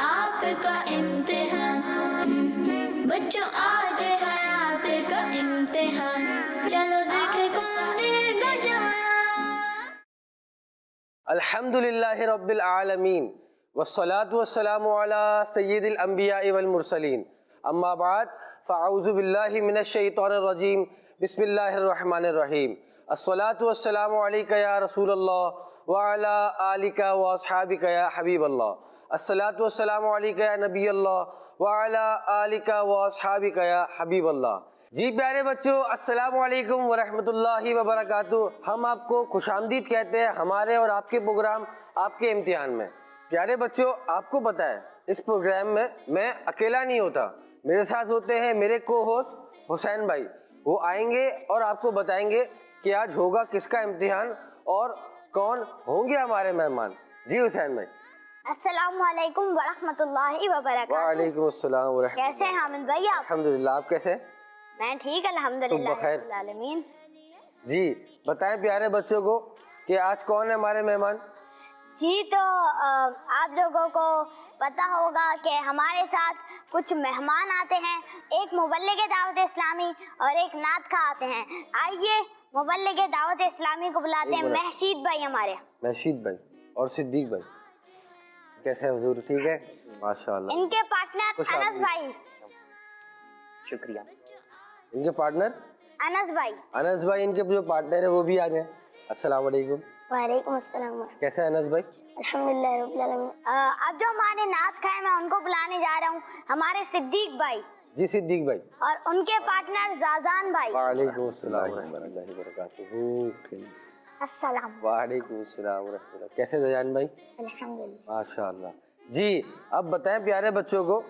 आपका इम्तिहान, बच्चों आज है आपका इम्तिहान, चलो देखे कौन देगा जवाब। अल्हम्दुलिल्लाहि रब्बिल आलमीन वस्सलातु वस्सलामु अला सय्यिदिल अंबिया वल मुरसलीन, अम्मा बाद फ़अऊज़ु बिल्लाहि मिनश शैतानिर रजीम, बिस्मिल्लाहिर रहमानिर रहीम। अस्सलातु वस्सलामु अलैका या रसूलल्लाह व अला आलिका व अस्हाबिका या हबीबल्लाह। अस्सलातु वस्सलामु अलैका या नबीयल्लाह व अला आलिका व अस्हाबिका या हबीबल्लाह। जी प्यारे बच्चों, अस्सलामु अलैकुम व रहमतुल्लाहि व बरकातुहू। हम आपको खुशामदीद कहते हैं हमारे और आपके प्रोग्राम आपके इम्तिहान में। प्यारे बच्चों, आपको पता है इस प्रोग्राम में मैं अकेला नहीं होता, मेरे साथ होते हैं मेरे को होस्ट हुसैन भाई। वो आएंगे और आपको बताएंगे कि आज होगा किसका इम्तिहान और कौन होंगे हमारे मेहमान। जी हुसैन भाई। अस्सलामु अलैकुम व रहमतुल्लाहि व बरकातुहू। वालेकुम अस्सलाम व रहमतुल्लाह। कैसे हैं हामिद भाई आप? अल्हम्दुलिल्लाह, आप कैसे हैं? मैं ठीक अल्हम्दुलिल्लाह सुबह खैर। रब्बिल आलमीन। जी बताएं प्यारे बच्चों को कि आज कौन है हमारे मेहमान। जी तो आप लोगों को पता होगा कि हमारे साथ कुछ मेहमान आते हैं, एक मुबल्लिग दावत इस्लामी और एक नात खा आते हैं। आइए मुबल्लिग दावत इस्लामी को बुलाते हैं, महशीद भाई हमारे। महशीद भाई और सिद्दीक भाई, कैसे हैं हुजूर? ठीक है माशाल्लाह। इनके पार्टनर खुश अनस आमदीद। भाई। शुक्रिया। इनके पार्टनर अनस भाई। अनस भाई, इनके जो पार्टनर है वो भी आ गए। अस्सलाम वालेकुम। वालेकुम अस्सलाम। कैसे हैं अनस भाई? अल्हम्दुलिल्लाह रब्बिल आलमीन। अब जो हमारे नात खाए मैं उनको बुलाने जा रहा हूँ, हमारे सिद्दीक भाई जी सिद्दीक भाई। और उनके पार्टनर जाजान भाई। वालेकुम अस्सलाम व रहमतुल्लाहि व बरकातुहू। अस्सलाम। वालेकुम अस्सलाम व रहमतुल्लाह। कैसे जजान भाई? अल्हम्दुलिल्लाह। माशाल्लाह। जी अब बताएं प्यारे बच्चों को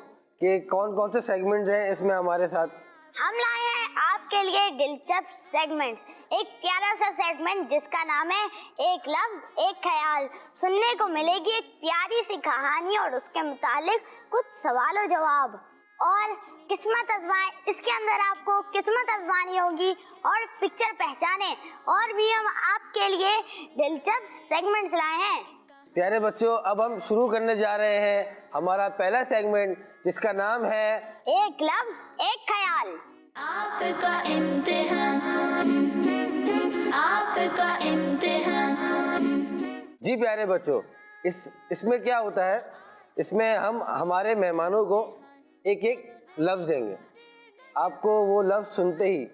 कि कौन कौन से सेगमेंट्स हैं इसमें हमारे साथ। हम लाए हैं आपके लिए दिलचस्प सेगमेंट्स, एक प्यारा सा सेगमेंट जिसका नाम है एक लफ्ज एक ख्याल। सुनने को मिलेगी एक प्यारी सी कहानी और उसके मुतालिक कुछ सवाल और जवाब और किस्मत आजमाएं। इसके अंदर आपको किस्मत आजमानी होगी और पिक्चर पहचाने। और भी हम आपके लिए दिलचस्प सेगमेंट्स लाए हैं। प्यारे बच्चों, अब हम शुरू करने जा रहे हैं हमारा पहला सेगमेंट जिसका नाम है एक लफ्ज एक ख्याल। आपका इम्तिहान, आपका इम्तिहान। जी प्यारे बच्चों, इसमें क्या होता है, इसमें हम हमारे मेहमानों को एक एक लफ्ज़ देंगे। आपको वो लफ्ज़ सुनते ही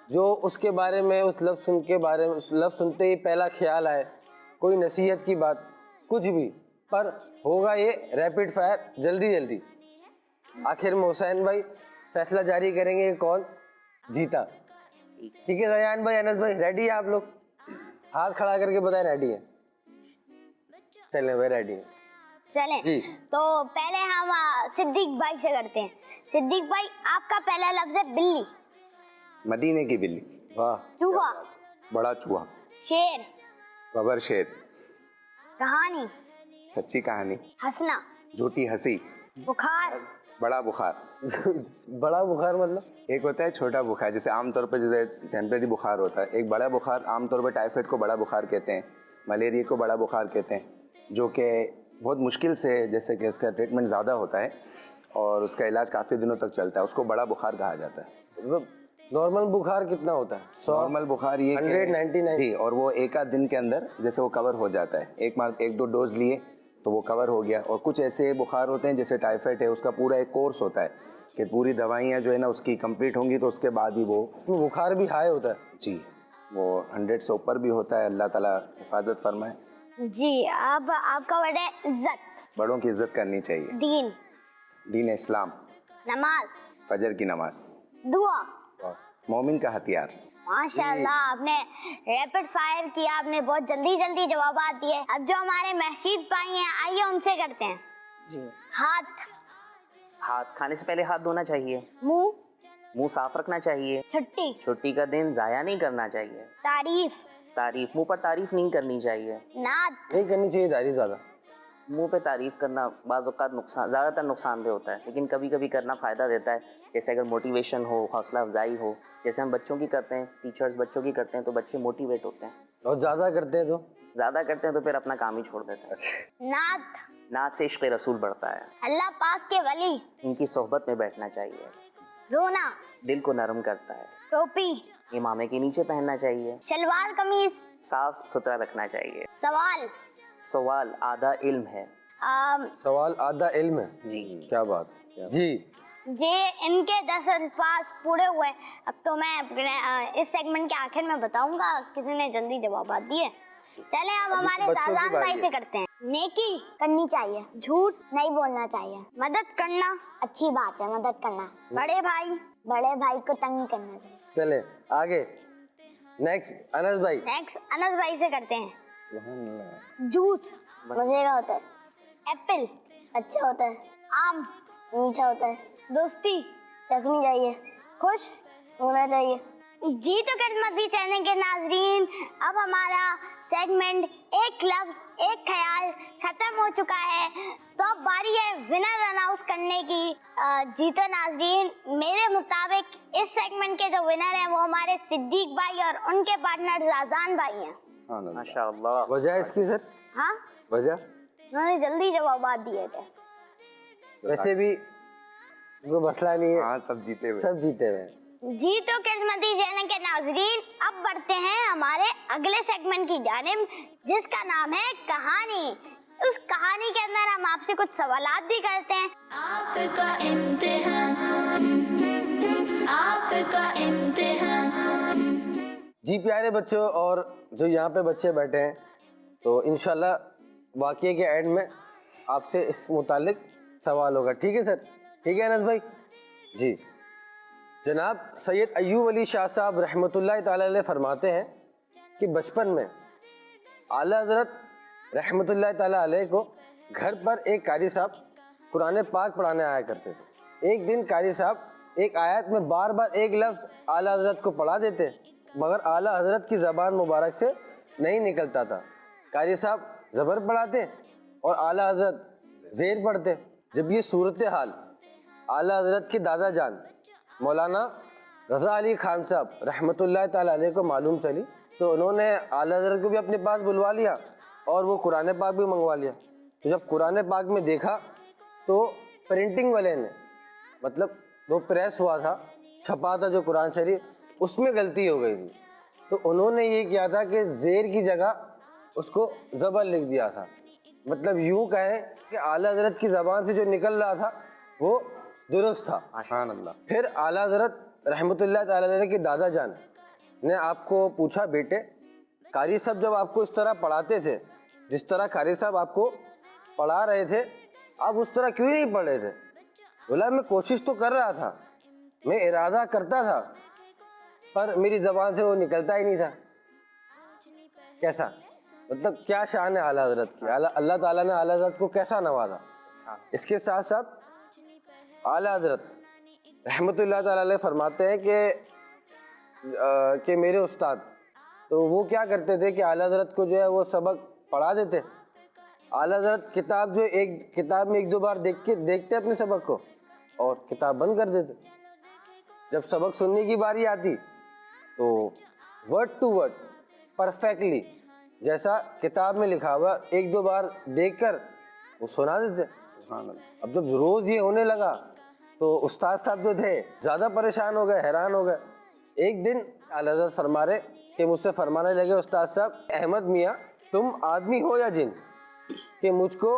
जो उसके बारे में उस लफ्ज़ सुनते ही पहला ख्याल आए, कोई नसीहत की बात, कुछ भी, पर होगा ये रैपिड फायर, जल्दी जल्दी। आखिर में हुसैन भाई फैसला जारी करेंगे कि कौन जीता। ठीक है जयान भाई, अनस भाई, रेडी है आप लोग? हाथ खड़ा करके बताएं रेडी है। चलें भाई, रेडी है। चलें जी। तो पहले हम सिद्दीक भाई से करते हैं। सिद्दीक भाई, आपका पहला लफ्ज है बिल्ली। मदीने की बिल्ली। वाह। चूहा। बड़ा चूहा। शेर। बबर शेर। कहानी। सच्ची कहानी। हंसना। झूठी हंसी। बुखार। बड़ा बुखार। बड़ा बुखार मतलब? एक होता है छोटा बुखार, जैसे आमतौर पर जैसे टेम्परेरी बुखार होता है। एक बड़ा बुखार, आमतौर पर टाइफाइड को बड़ा बुखार कहते हैं, मलेरिया को बड़ा बुखार कहते हैं, जो कि बहुत मुश्किल से, जैसे कि इसका ट्रीटमेंट ज़्यादा होता है और उसका इलाज काफ़ी दिनों तक चलता है, उसको बड़ा बुखार कहा जाता है। मतलब नॉर्मल बुखार कितना होता है? 100, नॉर्मल बुखार ये 199 जी, और वो एक आध दिन के अंदर जैसे वो कवर हो जाता है। एक दो डोज लिए तो वो कवर हो गया। और कुछ ऐसे बुखार होते हैं जैसे टाइफाइड है, उसका पूरा एक कोर्स होता है कि पूरी दवाइयाँ जो है ना उसकी कंप्लीट होंगी तो उसके बाद ही वो बुखार भी हाई होता है। जी, वो 100 से ऊपर भी होता है। अल्लाह ताला हिफाजत फरमाए। जी, अब आपका वर्ड है इज्जत। बड़ों की इज्जत करनी चाहिए। दीन। दीन इस्लाम। नमाज। फजर की नमाज। दुआ। मोमिन का हथियार। माशाल्लाह, आपने रैपिड फायर किया, आपने बहुत जल्दी जल्दी जवाब दिए। अब जो हमारे महशीद भाई हैं, आइए उनसे करते हैं। जी। हाथ। हाथ खाने से पहले हाथ धोना चाहिए। मुंह साफ रखना चाहिए। छुट्टी। छुट्टी का दिन जाया नहीं करना चाहिए। तारीफ। मुंह पर तारीफ नहीं करनी चाहिए। नात। नहीं करनी चाहिए तारीफ ज़्यादा। मुंह पे तारीफ करना बाज़ औक़ात ज़्यादातर नुकसानदेह होता है, लेकिन कभी कभी करना फ़ायदा देता है। जैसे अगर मोटिवेशन हो, हौसला अफजाई हो, जैसे हम बच्चों की करते हैं, टीचर्स बच्चों की करते हैं तो बच्चे मोटिवेट होते हैं। और ज़्यादा करते हैं तो ज़्यादा करते हैं तो फिर अपना काम ही छोड़ देते हैं। नात से इश्क़ रसूल बढ़ता है। अल्लाह पाक के वली। इनकी सोहबत में बैठना चाहिए। रोना दिल को नरम करता है। टोपी इमामे के नीचे पहनना चाहिए। शलवार कमीज साफ सुथरा रखना चाहिए। सवाल आधा इल्म है। सवाल आधा इल्म है। जी क्या बात है जी। ये इनके 10 अल्फाज पूरे हुए। अब तो मैं इस सेगमेंट के आखिर में बताऊंगा, किसी ने जल्दी जवाब दिए। चले अब हमारे बच्चों की साजान बारी भाई है। से करते हैं। नेकी करनी चाहिए, झूठ नहीं बोलना चाहिए, मदद करना अच्छी बात है, मदद करना, बड़े भाई को तंग नहीं करना चाहिए। चले आगे, नेक्स्ट अनस भाई। नेक्स्ट अनस भाई से करते हैं। सुभान अल्लाह। जूस मजे का होता है, एप्पल अच्छा होता है, आम मीठा होता है, दोस्ती रखनी चाहिए, खुश होना चाहिए। जी तो किस्मती चैनल के नाजरीन, अब हमारा सेगमेंट एक लफ्ज एक ख्याल खत्म हो चुका है, तो अब बारी है विनर अनाउंस करने की। जी तो नाजरीन, मेरे मुताबिक इस सेगमेंट के जो विनर हैं वो हमारे सिद्दीक भाई और उनके पार्टनर जाजान भाई हैं। माशाअल्लाह। वजह इसकी सर? हाँ, वजह उन्होंने जल्दी जवाब दिए थे। वैसे भी कोई मसला नहीं है, हाँ सब जीते हुए। सब जीते हुए हैं। जी तो किस्मती चैनल के नाजरीन, अब बढ़ते हैं हमारे अगले सेगमेंट की जानिब, जिसका नाम है कहानी। उस कहानी के अंदर हम आपसे कुछ सवालात भी करते हैं। आपका इम्तिहान, आपका इम्तिहान। जी प्यारे बच्चों, और जो यहाँ पे बच्चे बैठे हैं, तो इंशाल्लाह वाक़ये के एंड में आपसे इस मुतालिक सवाल होगा। ठीक है सर? ठीक है अनस भाई जी। जनाब सैयद अय्यूब अली शाह साहब रहमतुल्लाह ताला अलैह फरमाते हैं कि बचपन में आला हज़रत रहमतुल्लाह ताला अलैह को घर पर एक कारी साहब कुरान पाक पढ़ाने आया करते थे। एक दिन कारी साहब एक आयत में बार बार एक लफ्ज़ आला हज़रत को पढ़ा देते, मगर आला हज़रत की ज़बान मुबारक से नहीं निकलता था। कारी साहब ज़बर पढ़ाते और आला हज़रत ज़ेर पढ़ते। जब ये सूरत हाल आला हज़रत के दादा जान मौलाना रज़ा अली खान साहब रहमतुल्लाह ताला अलैह को मालूम चली, तो उन्होंने आला हज़रत को भी अपने पास बुलवा लिया और वो कुरान पाक भी मंगवा लिया। तो जब कुरान पाक में देखा तो प्रिंटिंग वाले ने, मतलब वो प्रेस हुआ था, छपा था जो कुरान शरीफ, उसमें गलती हो गई थी। तो उन्होंने ये किया था कि ज़ेर की जगह उसको ज़बर लिख दिया था। मतलब यूँ कहें कि आला हज़रत की ज़बान से जो निकल रहा था वो दुरुस्त था। सुभान अल्लाह। फिर आला हज़रत रहमतुल्लाह ताला अलैह के दादा जान ने आपको पूछा, बेटे कारी साहब जब आपको इस तरह पढ़ाते थे, जिस तरह कारी साहब आपको पढ़ा रहे थे, आप उस तरह क्यों नहीं पढ़ रहे थे? बोला मैं कोशिश तो कर रहा था, मैं इरादा करता था, पर मेरी ज़बान से वो निकलता ही नहीं था। कैसा, मतलब क्या शान है आला हज़रत की। अल्लाह ताला ने आला हज़रत को कैसा नवाजा। इसके साथ साथ आला हज़रत रहमतुल्लाह ताला अलैह फरमाते हैं कि मेरे उस्ताद, तो वो क्या करते थे कि आला हज़रत को जो है वो सबक पढ़ा देते। आला हज़रत किताब जो एक किताब में एक दो बार देखते अपने सबक को और किताब बंद कर देते। जब सबक सुनने की बारी आती तो वर्ड टू वर्ड परफेक्टली जैसा किताब में लिखा हुआ एक दो बार देखकर वो सुना देते। अब जब रोज़ ये होने लगा तो उस्ताद साहब जो थे ज़्यादा परेशान हो गए, हैरान हो गए। एक दिन आला हज़रत फरमा रहे कि मुझसे फरमाने लगे, उस्ताद साहब अहमद मियाँ तुम आदमी हो या जिन कि मुझको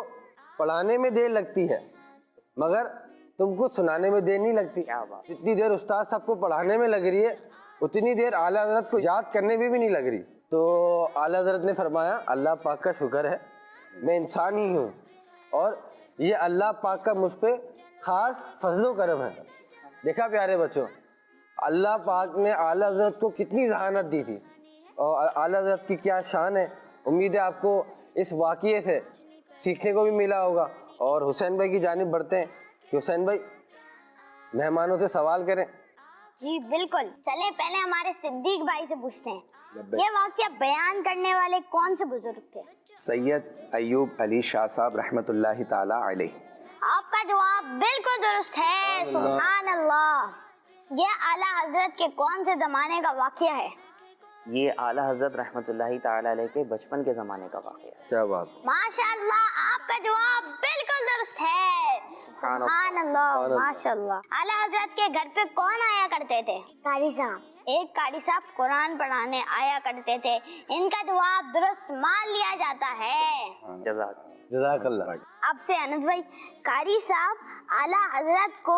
पढ़ाने में देर लगती है मगर तुमको सुनाने में देर नहीं लगती। जितनी देर उस्ताद साहब को पढ़ाने में लग रही है उतनी देर आला हज़रत को याद करने में भी नहीं लग रही। तो आला हज़रत ने फरमाया, अल्लाह पाक का शुक्र है मैं इंसान ही हूँ और ये अल्लाह पाक का मुझ पर ख़ास फजलो करम है। देखा प्यारे बच्चों, अल्लाह पाक ने आला हज़रत को कितनी ज़हानत दी थी और आला हज़रत की क्या शान है। उम्मीद है आपको इस वाक़ये से सीखने को भी मिला होगा। और हुसैन भाई की जानिब बढ़ते हैं कि हुसैन भाई मेहमानों से सवाल करें। जी बिल्कुल, चले पहले हमारे सिद्दीक भाई से पूछते हैं, ये वाक़या बयान करने वाले कौन से बुजुर्ग थे? सैयद अय्यूब अली शाह साहब रहमतुल्लाहि ताला अलैह। आपका जवाब बिल्कुल दुरुस्त है। सुभान अल्लाह। ये आला हज़रत के कौन से ज़माने का वाक़या है? ये आला हज़रत रहमतुल्लाहि ताला अलैह के बचपन के ज़माने का वाक़या है। क्या बात। माशाअल्लाह, आपका जवाब बिल्कुल दुरुस्त है। सुभान अल्लाह, माशाअल्लाह। आला हजरत के घर पे कौन आया करते थे? कारी साहब। एक कारी साहब कुरान पढ़ाने आया करते थे। इनका जवाब दुरुस्त मान लिया जाता है। जज़ाकल्लाह। आपसे अनस भाई, कारी साहब आला हजरत को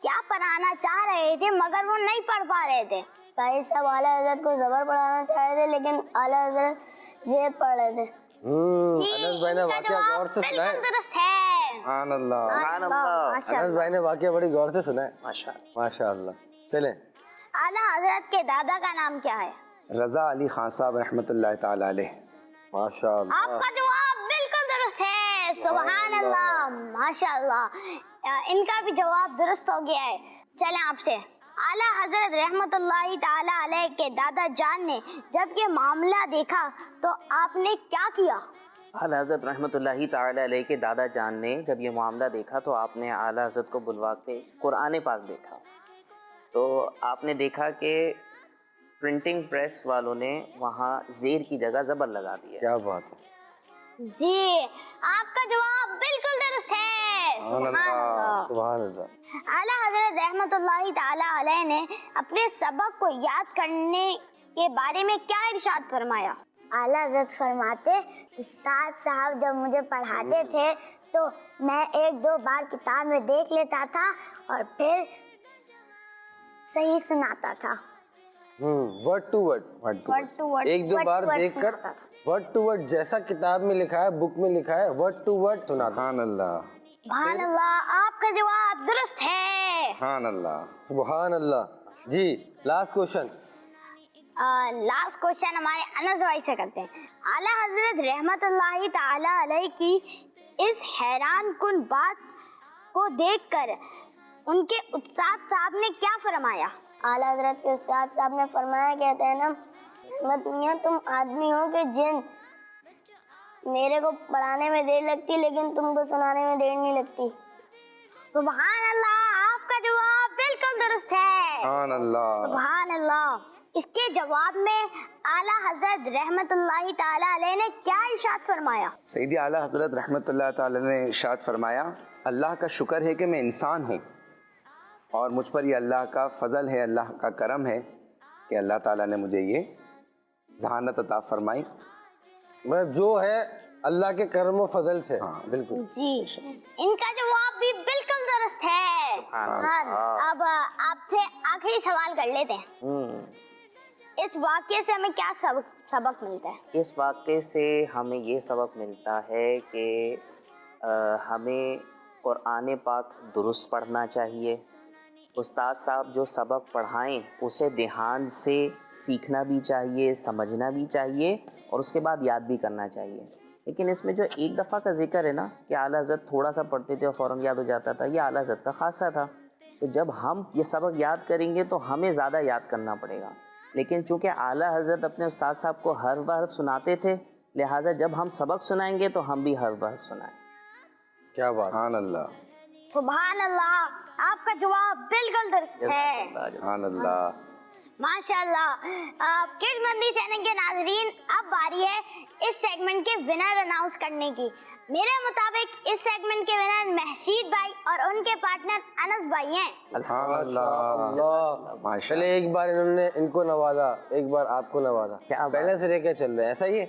क्या पढ़ाना चाह रहे थे मगर वो नहीं पढ़ पा रहे थे? कारी साहब आला हजरत को ज़बर पढ़ाना चाह रहे थे लेकिन आला हजरत ज़ेर पढ़ रहे थे। अनस भाई ने वाकया गौर से सुना है। दुरुस्त है। सुभान अल्लाह। अनस भाई ने वाकया बड़ी गौर से सुना है। माशाअल्लाह। चलें, आला हजरत के दादा का नाम क्या है? रज़ा अली खान साहब रहमतुल्लाहि ताला अलैह। माशाअल्लाह। आपका जवाब बिल्कुल दुरुस्त है। सुभान अल्लाह, माशाअल्लाह। इनका भी जवाब दुरुस्त हो गया है। चलें आपसे, आला हजरत रहमतुल्लाहि ताला अलैह के दादा जान ने जब ये मामला देखा तो आपने क्या किया? आला हज़रत रहमतुल्लाहि ताला अलैह के दादा जान ने जब ये मामला देखा तो आपने आला हज़रत को बुलवा के कुरान पाक देखा। तो आपने देखा कि प्रिंटिंग प्रेस वालों ने वहाँ ज़ेर की जगह ज़बर लगा दी है। क्या बात है। जी, आपका जवाब बिल्कुल दुरुस्त है। सुभान अल्लाह। आला हजरत रहमतुल्लाहि ताला अलैह ने अपने सबक को याद करने के बारे में क्या इरशाद फरमाया? आला हजरत फरमाते, उस्ताद साहब जब मुझे पढ़ाते थे तो मैं एक दो बार किताब में देख लेता था और फिर सही सुनाता था। वर्ड टू वर्ड, एक दो बार देखकर वर्ड टू वर्ड जैसा किताब में लिखा है, बुक में लिखा है, वर्ड टू वर्ड सुना। सुभान अल्लाह। सुभान अल्लाह, आपका जवाब दुरुस्त है। सुभान अल्लाह। सुभान अल्लाह। जी, लास्ट क्वेश्चन। लास्ट क्वेश्चन हमारे अनस भाई से करते हैं। आला हजरत रहमतुल्लाहि ताला अलैह की इस हैरान कुन बात को देखकर उनके उस्ताद साहब ने क्या फरमाया? आला हजरत के उस्ताद साहब ने फरमाया, कहते हैं ना, रहमत मियां तुम आदमी हो कि जिन मेरे को पढ़ाने में देर लगती लेकिन तुमको सुनाने में देर नहीं लगती। सुभान अल्लाह, आपका जवाब बिल्कुल दुरुस्त है। सुभान अल्लाह। सुभान अल्लाह। इसके जवाब में आला हजरत रहमतुल्लाहि ताला अलैह ने क्या इरशाद फरमाया? सैयदी आला हज़रत रहमतुल्लाह ताला ने इरशाद फरमाया, अल्लाह का शुक्र है कि मैं इंसान हूँ और मुझ पर ये अल्लाह का फ़ज़ल है, अल्लाह का करम है कि अल्लाह ताला ने मुझे ये ज़हानत अता फरमाई। मतलब जो है अल्लाह के करम और फजल से। हाँ, बिल्कुल जी, इनका जवाब भी बिल्कुल दुरुस्त है। अब आपसे आखिरी सवाल कर लेते हैं। इस वाक़ये से हमें क्या सबक मिलता है? इस वाक़ये से हमें ये सबक मिलता है कि हमें कुरान पाक दुरुस्त पढ़ना चाहिए। उस्ताद साहब जो सबक पढ़ाएं उसे ध्यान से सीखना भी चाहिए, समझना भी चाहिए और उसके बाद याद भी करना चाहिए। लेकिन इसमें जो एक दफ़ा का जिक्र है ना कि आला हज़रत थोड़ा सा पढ़ते थे और फ़ौरन याद हो जाता था, ये आला हज़रत का ख़ासा था। तो जब हम ये सबक याद करेंगे तो हमें ज़्यादा याद करना पड़ेगा। लेकिन चूँकि आला हज़रत अपने उस्ताद साहब को हर हर्फ सुनाते थे, लिहाजा जब हम सबक सुनाएंगे तो हम भी हर हर्फ सुनाएं। क्या बात। सुभान अल्लाह। सुभान अल्लाह, आपका जवाब बिल्कुल दुरुस्त है। सुभान अल्लाह। माशाअल्लाह। किड्स मंदी चैनल के नाजरीन, अब बारी है इस सेगमेंट के विनर अनाउंस करने की। मेरे मुताबिक इस सेगमेंट के विनर महशीद भाई और उनके पार्टनर अनस भाई हैं। अल्लाह। चले, एक बार इन्होंने इनको नवाजा, एक बार आपको नवाजा, क्या पहले से लेके चल रहे हैं, ऐसा ही है?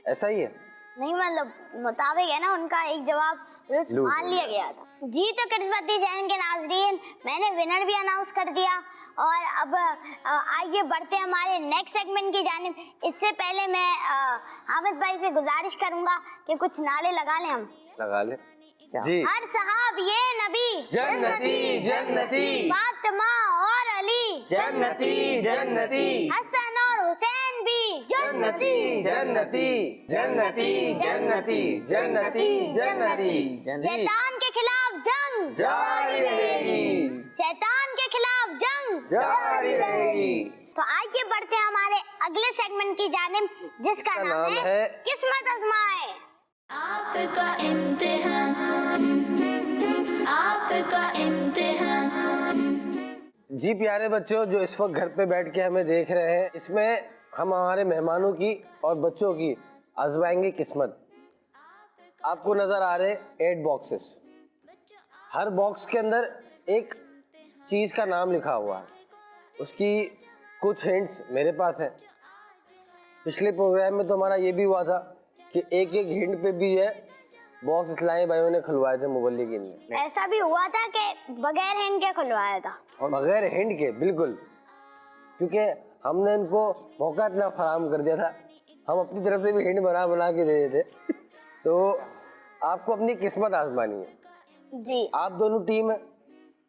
ऐसा ही है? नहीं, मतलब मुताबिक है ना, उनका एक जवाब दुरुस्त मान लिया गया था। जी, तो किड्समती चैनल के नाजरीन, मैंने विनर भी अनाउंस कर दिया और अब आइए बढ़ते हैं हमारे नेक्स्ट सेगमेंट की जानिब। इससे पहले मैं हामिद भाई से गुजारिश करूंगा कि कुछ नारे लगा लें हम। लगा ले जी। हर सहाब ये नबी जन्नती जन्नती, फातिमा और अली जन्नती जन्नती, हसन और हुसैन भी जन्नती जन्नती जन्नती जन्नती जन्नती जन्नती। शैतान के खिलाफ जंग जारी रहेगी, शैतान के खिलाफ जंग जारी रहेगी। तो आइए बढ़ते हैं हमारे अगले सेगमेंट की जानिब, जिसका नाम है किस्मत आजमाए। आपका इम्तिहान, आपका इम्तिहान। जी प्यारे बच्चों, जो इस वक्त घर पे बैठ के हमें देख रहे हैं, इसमें हम हमारे मेहमानों की और बच्चों की आजमाएंगे किस्मत। आपको नज़र आ रहे 8 बॉक्सेस, हर बॉक्स के अंदर एक चीज़ का नाम लिखा हुआ है, उसकी कुछ हिंट्स मेरे पास हैं। पिछले प्रोग्राम में तो हमारा ये भी हुआ था कि एक एक हिंट पे भी है बॉक्स इस्लामी भाइयों ने खुलवाए थे मुबल्लिगीन ने। ऐसा भी हुआ था कि बगैर हिंट के खुलवाया था। और बगैर हिंट के, बिल्कुल, क्योंकि हमने इनको मौका इतना फराहम कर दिया था, हम अपनी तरफ से भी हिंट बना बना के दे देते। तो आपको अपनी किस्मत आजमानी है जी। आप दोनों टीम है,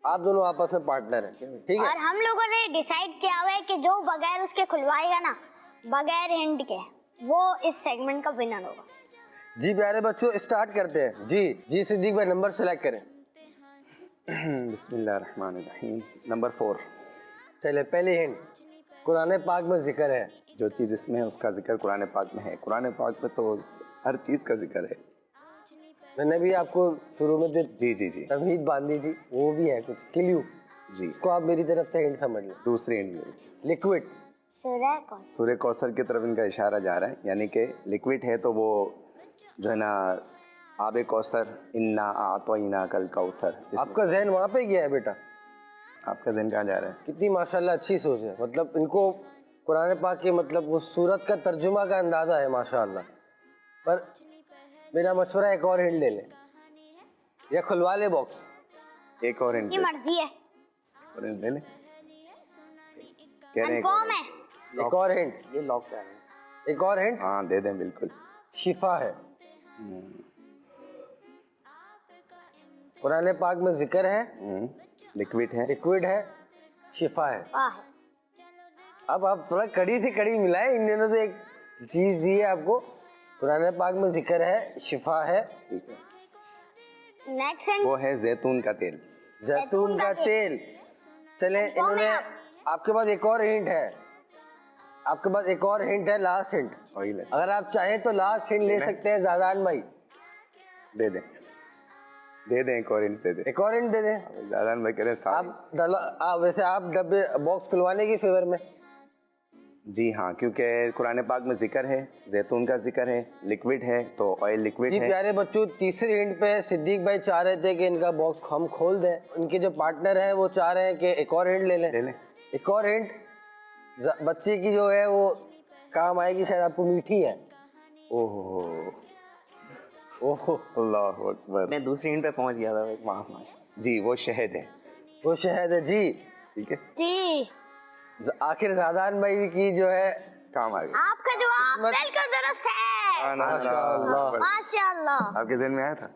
आप दोनों आपस में पार्टनर हैं, ठीक है। और हम लोगों ने डिसाइड किया हुआ है कि जो बगैर उसके खुलवाएगा ना, बगैर हिंट के, वो इस सेगमेंट का विनर होगा। जी प्यारे बच्चों, स्टार्ट करते हैं। जी सिद्दीक भाई, नंबर सेलेक्ट करें। बिस्मिल्लाहिर्रहमानिर्रहीम। नंबर 4। चले, पहली हिंट, कुरान पाक में जिक्र है। जो चीज़ इसमें है उसका जिक्र कुरान पाक में है। कुरान पाक में तो हर चीज़ का जिक्र है। मैंने भी आपको शुरू में जो जी तमहीद बांधी थी वो भी है कुछ क्लियू, जी। को आप मेरी तरफ से हिंट समझ लो। दूसरी हिंट, लिक्विड, सूरह कौन? सूर्य कौसर की तरफ इनका इशारा जा रहा है, यानी कि लिक्विड है तो वो जो है ना आबे कौसर, इन्ना आतोइना कल कौसर। आपका जहन वहाँ पे गया है बेटा। आपका दिन कहाँ जा रहा है? कितनी माशाल्लाह अच्छी सोच है, मतलब इनको कुरान पाक के मतलब वो सूरत का तर्जुमा का अंदाज़ा है माशाल्लाह। पर मेरा मशवरा एक और हिंट ले ले या खुलवा ले बॉक्स। एक और हिंट की मर्जी है, ले ले। कह रहे हैं कंफर्म है। एक और हिंट, ये लॉक कर रहे हैं। एक और हिंट, हाँ दे दें बिल्कुल। शिफा है। कुरान पाक में जिक्र है, लिक्विड है, लिक्विड है, शिफा है। वाह, अब आप थोड़ा कड़ी से कड़ी मिलाए, इन दिनों से एक चीज दी है आपको। कुरान पाक में जिक्र है, शिफा है, ठीक है। नेक्स्ट हिंट वो है जैतून का तेल। जैतून का तेल। चले, इन्होंने आपके पास एक और हिंट है, आपके पास एक और हिंट है, लास्ट हिंट। ऑयल है, अगर आप चाहें तो लास्ट हिंट ले सकते हैं जादान भाई। दे दें एक और हिंट दे दें। एक और हिंट दे दें। जादान भाई कह रहे हैं सारे। वैसे आप डब्बे बॉक्स खुलवाने की फेवर में? जी हाँ, क्योंकि कुरान पाक में जिक्र है, जैतून का जिक्र है, लिक्विड है तो ऑयल लिक्विड जी है। प्यारे बच्चों, तीसरी हिंट पे सिद्दीक भाई चाह रहे थे कि इनका बॉक्स हम खोल दें। इनके जो पार्टनर हैं वो चाह रहे हैं कि एक और हिंट ले लें। ले लें। एक और हिंट बच्चे की जो है वो काम आएगी, शायद आपको मीठी है। ओहो ओहो, अल्लाह अकबर। मैं दूसरी हिंट पे पहुंच गया था वैसे। वाह जी, वो शहद है। वो शहद है। जी ठीक है, जी। आखिर जादान भाई की जो है काम आ गया। आपका जवाब किस्मत- बिल्कुल दुरुस्त है। माशाअल्लाह। माशाअल्लाह। आपके दिन में आया था?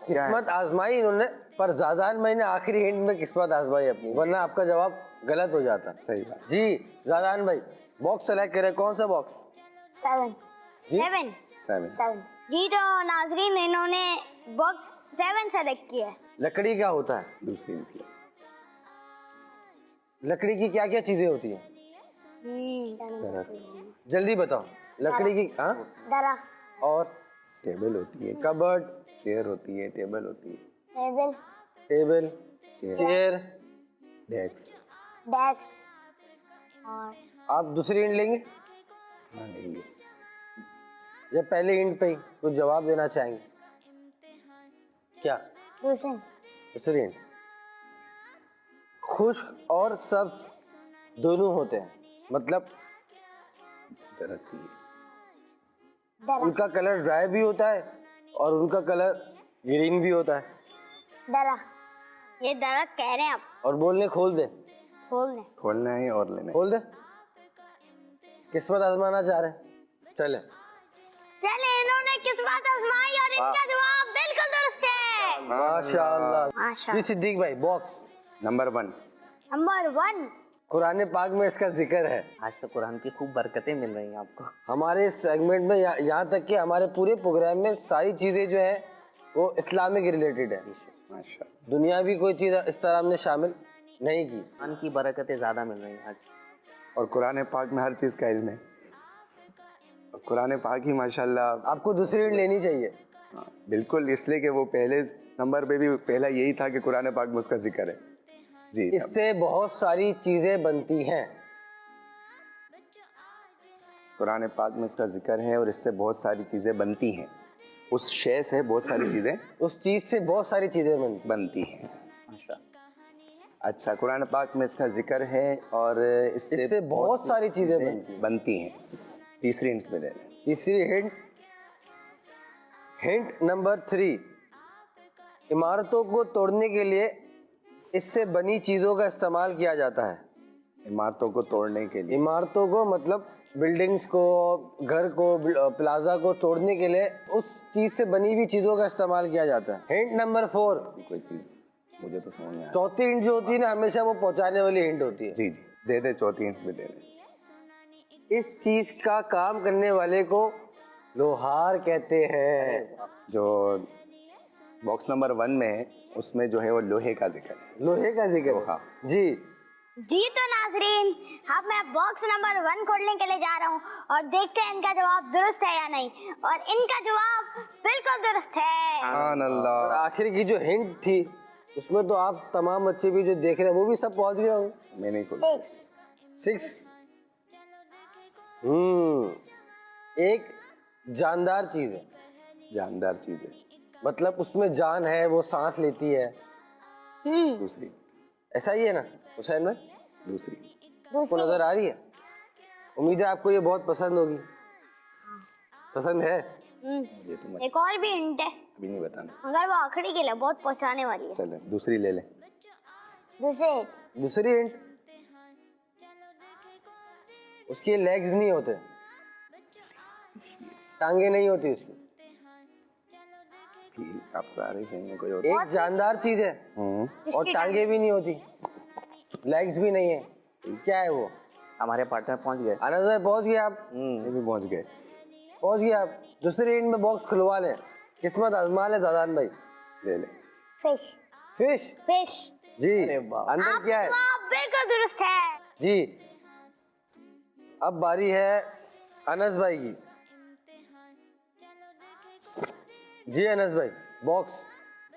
किस्मत आजमाई इन्होंने, पर जादान भाई ने आखिरी हिंट में किस्मत आजमाई अपनी, वरना आपका जवाब गलत हो जाता। सही बात। जी जादान भाई, बॉक्स सेलेक्ट करें। कौन सा बॉक्स? 7 जी? 7 7। 7। जी तो नाजरीन, इन्होंने बॉक्स 7 सेलेक्ट किया है। लकड़ी क्या होता है? दूसरी हिंट। लकड़ी की क्या क्या चीजें होती हैं? जल्दी बताओ। लकड़ी की, हाँ, दरख्त, और टेबल होती है, कबर्ड, चेयर होती है, टेबल होती है, table, table, chair. Desk. Desk और आप दूसरी हिंट लेंगे हाँ लेंगे। या पहले हिंट पे ही कुछ जवाब देना चाहेंगे? क्या दूसरे दूसरी हिंट? खुश्क और सब्ज दोनों होते हैं, मतलब दरख्त ही है। दरख्त, उनका कलर ड्राई भी होता है और उनका कलर ग्रीन भी होता है। दरख्त। ये दरख्त कह रहे हैं आप? और बोलने खोल दे, खोल दें। खोलना है और लेना है। खोल दे। किस्मत आजमाना चाह रहे हैं? चले चले, इन्होंने किस्मत आजमाई और इनका जवाब बिल्कुल दुरुस्त है। माशाअल्लाह। जी माशाअल्लाह। सिद्दीक भाई, बॉक्स नंबर 1। नंबर 1। कुरान पाक में इसका जिक्र है। आज तो कुरान की खूब बरकतें मिल रही हैं आपको। हमारे सेगमेंट में यहाँ तक कि हमारे पूरे प्रोग्राम में सारी चीज़ें जो है वो इस्लामिक रिलेटेड है। माशाअल्लाह। दुनियावी कोई चीज़ इस तरह हमने शामिल नहीं की। कुरान की बरकतें ज़्यादा मिल रही हैं आज। और कुरान पाक में हर चीज़ का इल्म है। और कुरान पाक ही माशाअल्लाह। आपको दूसरी हिंट लेनी चाहिए। हाँ, बिल्कुल, इसलिए कि वो पहले नंबर पे भी पहला यही था कि कुरान पाक में उसका जिक्र है। जी, इससे बहुत सारी चीज़ें बनती हैं। कुरान पाक में इसका जिक्र है और इससे बहुत सारी चीज़ें बनती हैं। उस शय से बहुत सारी चीज़ें उस चीज़ से बहुत सारी चीज़ें बनती हैं। माशा। अच्छा, कुरान पाक में इसका जिक्र है और इससे बहुत सारी चीज़ें बनती हैं। तीसरी हिंट्स में दे रहे हैं। तीसरी हिंट नंबर 3, इमारतों को तोड़ने के लिए इससे बनी चीज़ों का इस्तेमाल किया जाता है। इमारतों को तोड़ने के लिए, इमारतों को मतलब बिल्डिंग्स को, घर को, प्लाजा को तोड़ने के लिए उस चीज़ से बनी हुई चीज़ों का इस्तेमाल किया जाता है। हिंट नंबर 4, कोई चीज़ मुझे तो समझ नहीं आया। चौथी हिंट जो होती है ना, हमेशा वो पहुंचाने वाली हिंट होती है। जी जी, दे दे, चौथी हिंट भी दे दे। इस चीज़ का काम करने वाले को लोहार कहते हैं। जो बॉक्स नंबर 1 में है, उसमें जो है वो लोहे का जिक्र है। लोहे का जिक्र है। लोहा। जी जी तो नाजरीन, अब मैं बॉक्स नंबर 1 खोलने के लिए जा रहा हूँ और देखते हैं इनका जवाब दुरुस्त है या नहीं। और इनका जवाब बिल्कुल दुरुस्त है। सुभान और अल्लाह। आखिर की जो हिंट थी उसमें तो आप तमाम बच्चे भी जो देख रहे हैं वो भी सब पहुंच गए होंगे। मैंने खोला। 6। एक जानदार चीज है, जानदार चीज़ है। मतलब उसमें जान है, वो सांस लेती है। दूसरी, ऐसा ही है ना हुसैन भाई? दूसरी। आपको नजर आ रही है? उम्मीद है आपको ये बहुत पसंद होगी। पसंद है? ये तो मत, एक और भी हिंट है, अभी नहीं बताना। मगर वो आखिरी के लिए बहुत पहुंचाने वाली है। चले दूसरी ले ले। दूसरी हिंट, उसके लेग्स नहीं होते, टांगे नहीं होती उसमें। आपको आ रही है कोई और? एक जानदार चीज है और टांगे भी नहीं होती, लेग्स भी नहीं है। क्या है वो? हमारे पार्टनर पहुंच गए। अनस भाई पहुंच गए आप? ये भी पहुंच गए। पहुंच गए आप। दूसरी हिंट में बॉक्स खुलवा लें, किस्मत आजमा ले ज़ादान भाई। ले ले। फिश। फिश? फिश। जी। अरे वाह। अंदर क्या है? जवाब बिल्कुल दुरुस्त है। जी। अब बारी है अनस भाई की। जी अनस भाई, बॉक्स।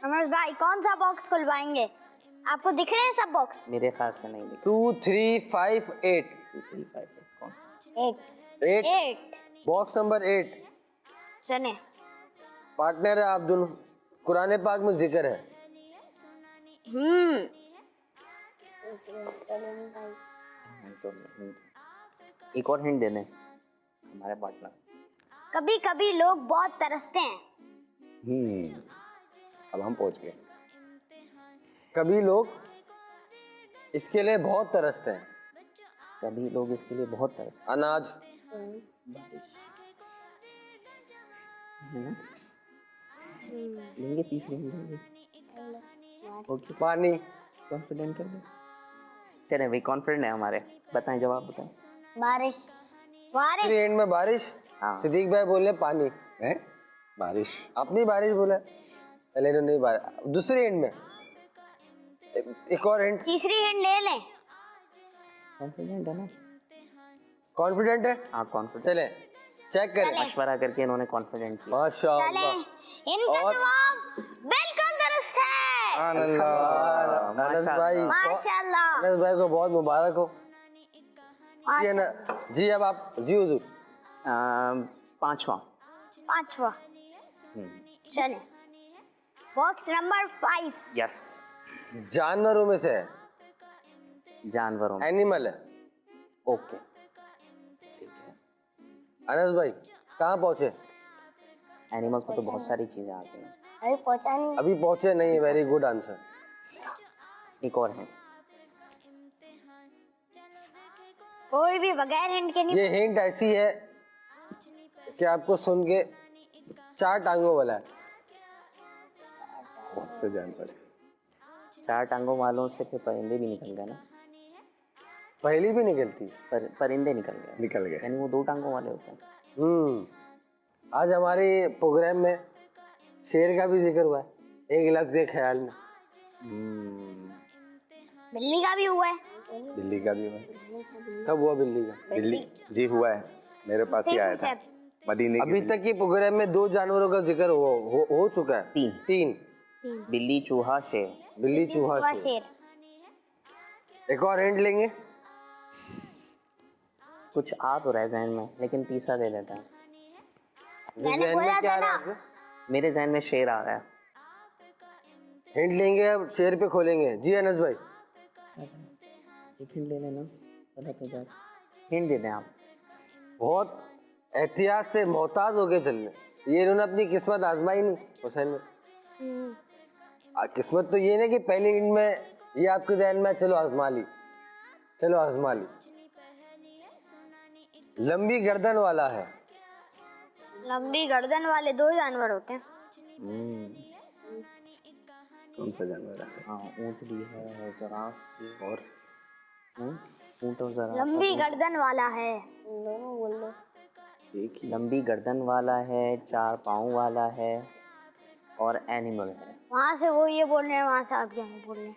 अनस भाई कौन सा बॉक्स खुलवाएंगे? आपको दिख रहे हैं सब बॉक्स? मेरे ख्याल से नहीं दिखा। 2 3 5 8। 2 3 5 कौन सा? 8 8। Box number 8। चने। पार्टनर है आप दोनों, कुरान पाक में जिक्र है। एक और हिंट देने हमारे पार्टनर। कभी कभी लोग बहुत तरसते हैं। अब हम पहुंच गए। कभी लोग इसके लिए बहुत तरसते हैं। कभी लोग इसके लिए बहुत तरसते अनाज, हैं। लेंगे तीसरी लेंगे। ओके, पानी। कॉन्फिडेंट कर दो। चले भाई, कॉन्फिडेंट है हमारे। बताएं, जवाब बताएं। बारिश। बारिश। दूसरी एंड में बारिश। हाँ। सिद्दीक भाई बोले पानी। हैं? बारिश। अपनी बारिश बोला, पहले इन्होंने बारिश। दूसरी एंड में एक और हिंट। तीसरी हिंट ले लें। कॉन्फिडेंट है ना? कॉन्फिडेंट है? हाँ, कॉन्फिडेंट। चले चेक करें। मशवरा करके इन्होंने कॉन्फिडेंट किया। चले, माशाअल्लाह। इनका और- जवाब बिल्कुल दुरुस्त है। अनस भाई, माशाल्लाह। अनस भाई को बहुत मुबारक हो। जी माशा- ना जी, अब आप जी हुजूर। 5वां। 5वां। चले, बॉक्स नंबर 5। यस, जानवरों में से है, जानवरों में। एनिमल है। ओके, ठीक है। अनस भाई कहाँ पहुँचे? एनिमल्स में तो बहुत सारी चीजें आती हैं। अभी पहुंचा नहीं। अभी पहुँचे नहीं। Very good answer. एक और है। कोई भी बगैर हिंट के नहीं। ये हिंट ऐसी है कि आपको सुन के 4 टांगों वाला है। बहुत से जानवर। 4 टांगों वालों से फिर परिंदे भी निकल गए ना। पहली भी निकलती है। परिंदे निकल गए, निकल गए। यानी वो 2 टांगों वाले होते हैं। आज हमारे प्रोग्राम में शेर का भी जिक्र हुआ है, एक लफ्ज़ एक ख्याल में। बिल्ली का भी हुआ है। बिल्ली का भी हुआ। कब हुआ बिल्ली का? बिल्ली जी हुआ है, मेरे पास ही आया था। मदीने की अभी तक ये प्रोग्राम में 2 जानवरों का जिक्र हो चुका है। 3। 3। बिल्ली, चूहा, शेर। बिल्ली, चूहा, शेर। शेर। एक और हिंट लेंगे। कुछ आ तो रहा है जहन में, लेकिन तीसरा ले लेता है। मैंने जहन बोला में क्या था आ रहा है ना। आपके? मेरे जहन में शेर आ रहा है। हिंट लेंगे अब शेर पे खोलेंगे। जी अनस भाई, एक हिंट ले लेना, पता तो जाए। हिंट दे दें आप। बहुत एहतियात से मोहताज हो गए चलने। ये इन्होंने अपनी किस्मत आजमाई नहीं हुसैन में। किस्मत तो ये ना कि पहली हिंट में ये आपके जहन में, चलो आजमा ली, चलो आजमा ली। लंबी गर्दन वाला है। लंबी गर्दन वाले 2 जानवर होते हैं। कौन सा जानवर है? हाँ, ऊँट भी है, ज़राफ भी, और ऊँट और ज़राफ। लंबी गर्दन वाला है। एक ही। लंबी गर्दन वाला है, 4 पाँव वाला है, और एनिमल है। वहाँ से वो ये बोल रहे हैं, वहाँ से आप क्या बोल रहे हैं।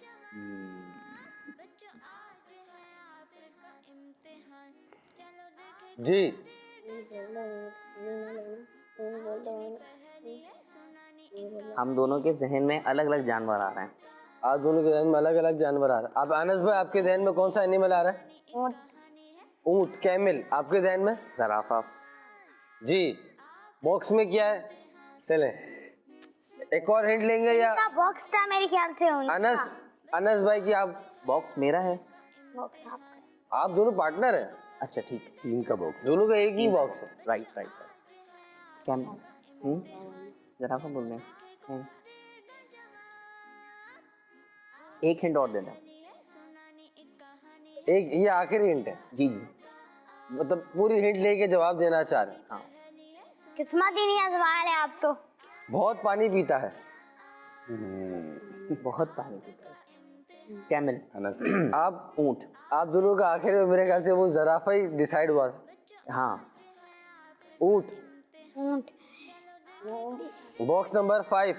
जी हम दोनों के जहन में अलग अलग जानवर आ रहे हैं। आप दोनों के जहन में अलग अलग जानवर आ रहे हैं। अब अनस भाई, आपके जहन में कौन सा एनिमल आ रहा है? ऊँट। ऊंट, कैमल। आपके जहन में? ज़राफ़ा। जी। बॉक्स में क्या है? चले एक और हिंट लेंगे या का बॉक्स था मेरे ख्याल से उनका। अनस भाई की आप बॉक्स मेरा है। बॉक्स आपका। आप दोनों पार्टनर हैं। अच्छा ठीक, 3 का बॉक्स। दोनों का एक ही बॉक्स है। Right right. क्या ज़राफ़ा बोल रहे हैं। एक हिंट और देना। एक ये आखिरी हिंट है। जी जी। मतलब पूरी हिंट लेके जवाब देना चाह रहे हैं। हाँ, किस्मत ही नहीं आजमा रहे आप तो। बहुत पानी पीता है। बहुत पानी पीता है। कैमल। अनस आप ऊँट। आप दोनों का आखिर में मेरे ख्याल से वो जराफा ही डिसाइड हुआ। हाँ, ऊंट। ऊँट। Box number 5।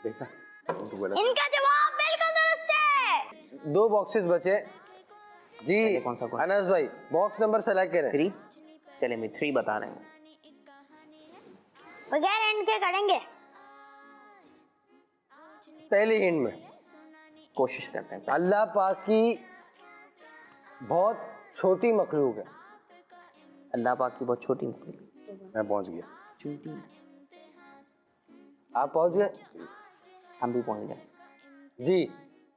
देखा तो बोला। इनका जवाब बिल्कुल दुरुस्त है। 2 बॉक्सेस बचे। जी कौन सा? अनस भाई, बॉक्स नंबर सेलेक्ट करें। 3। चले मैं 3 बता रहे हैं। बगैर एंड के करेंगे। पहली हिंट में कोशिश करते हैं। अल्लाह पाक की बहुत छोटी मखलूक है। अल्लाह पाक की बहुत छोटी मखलूक। मैं पहुंच गया। छोटी। आप पहुंच गए? हम भी पहुंच गए। जी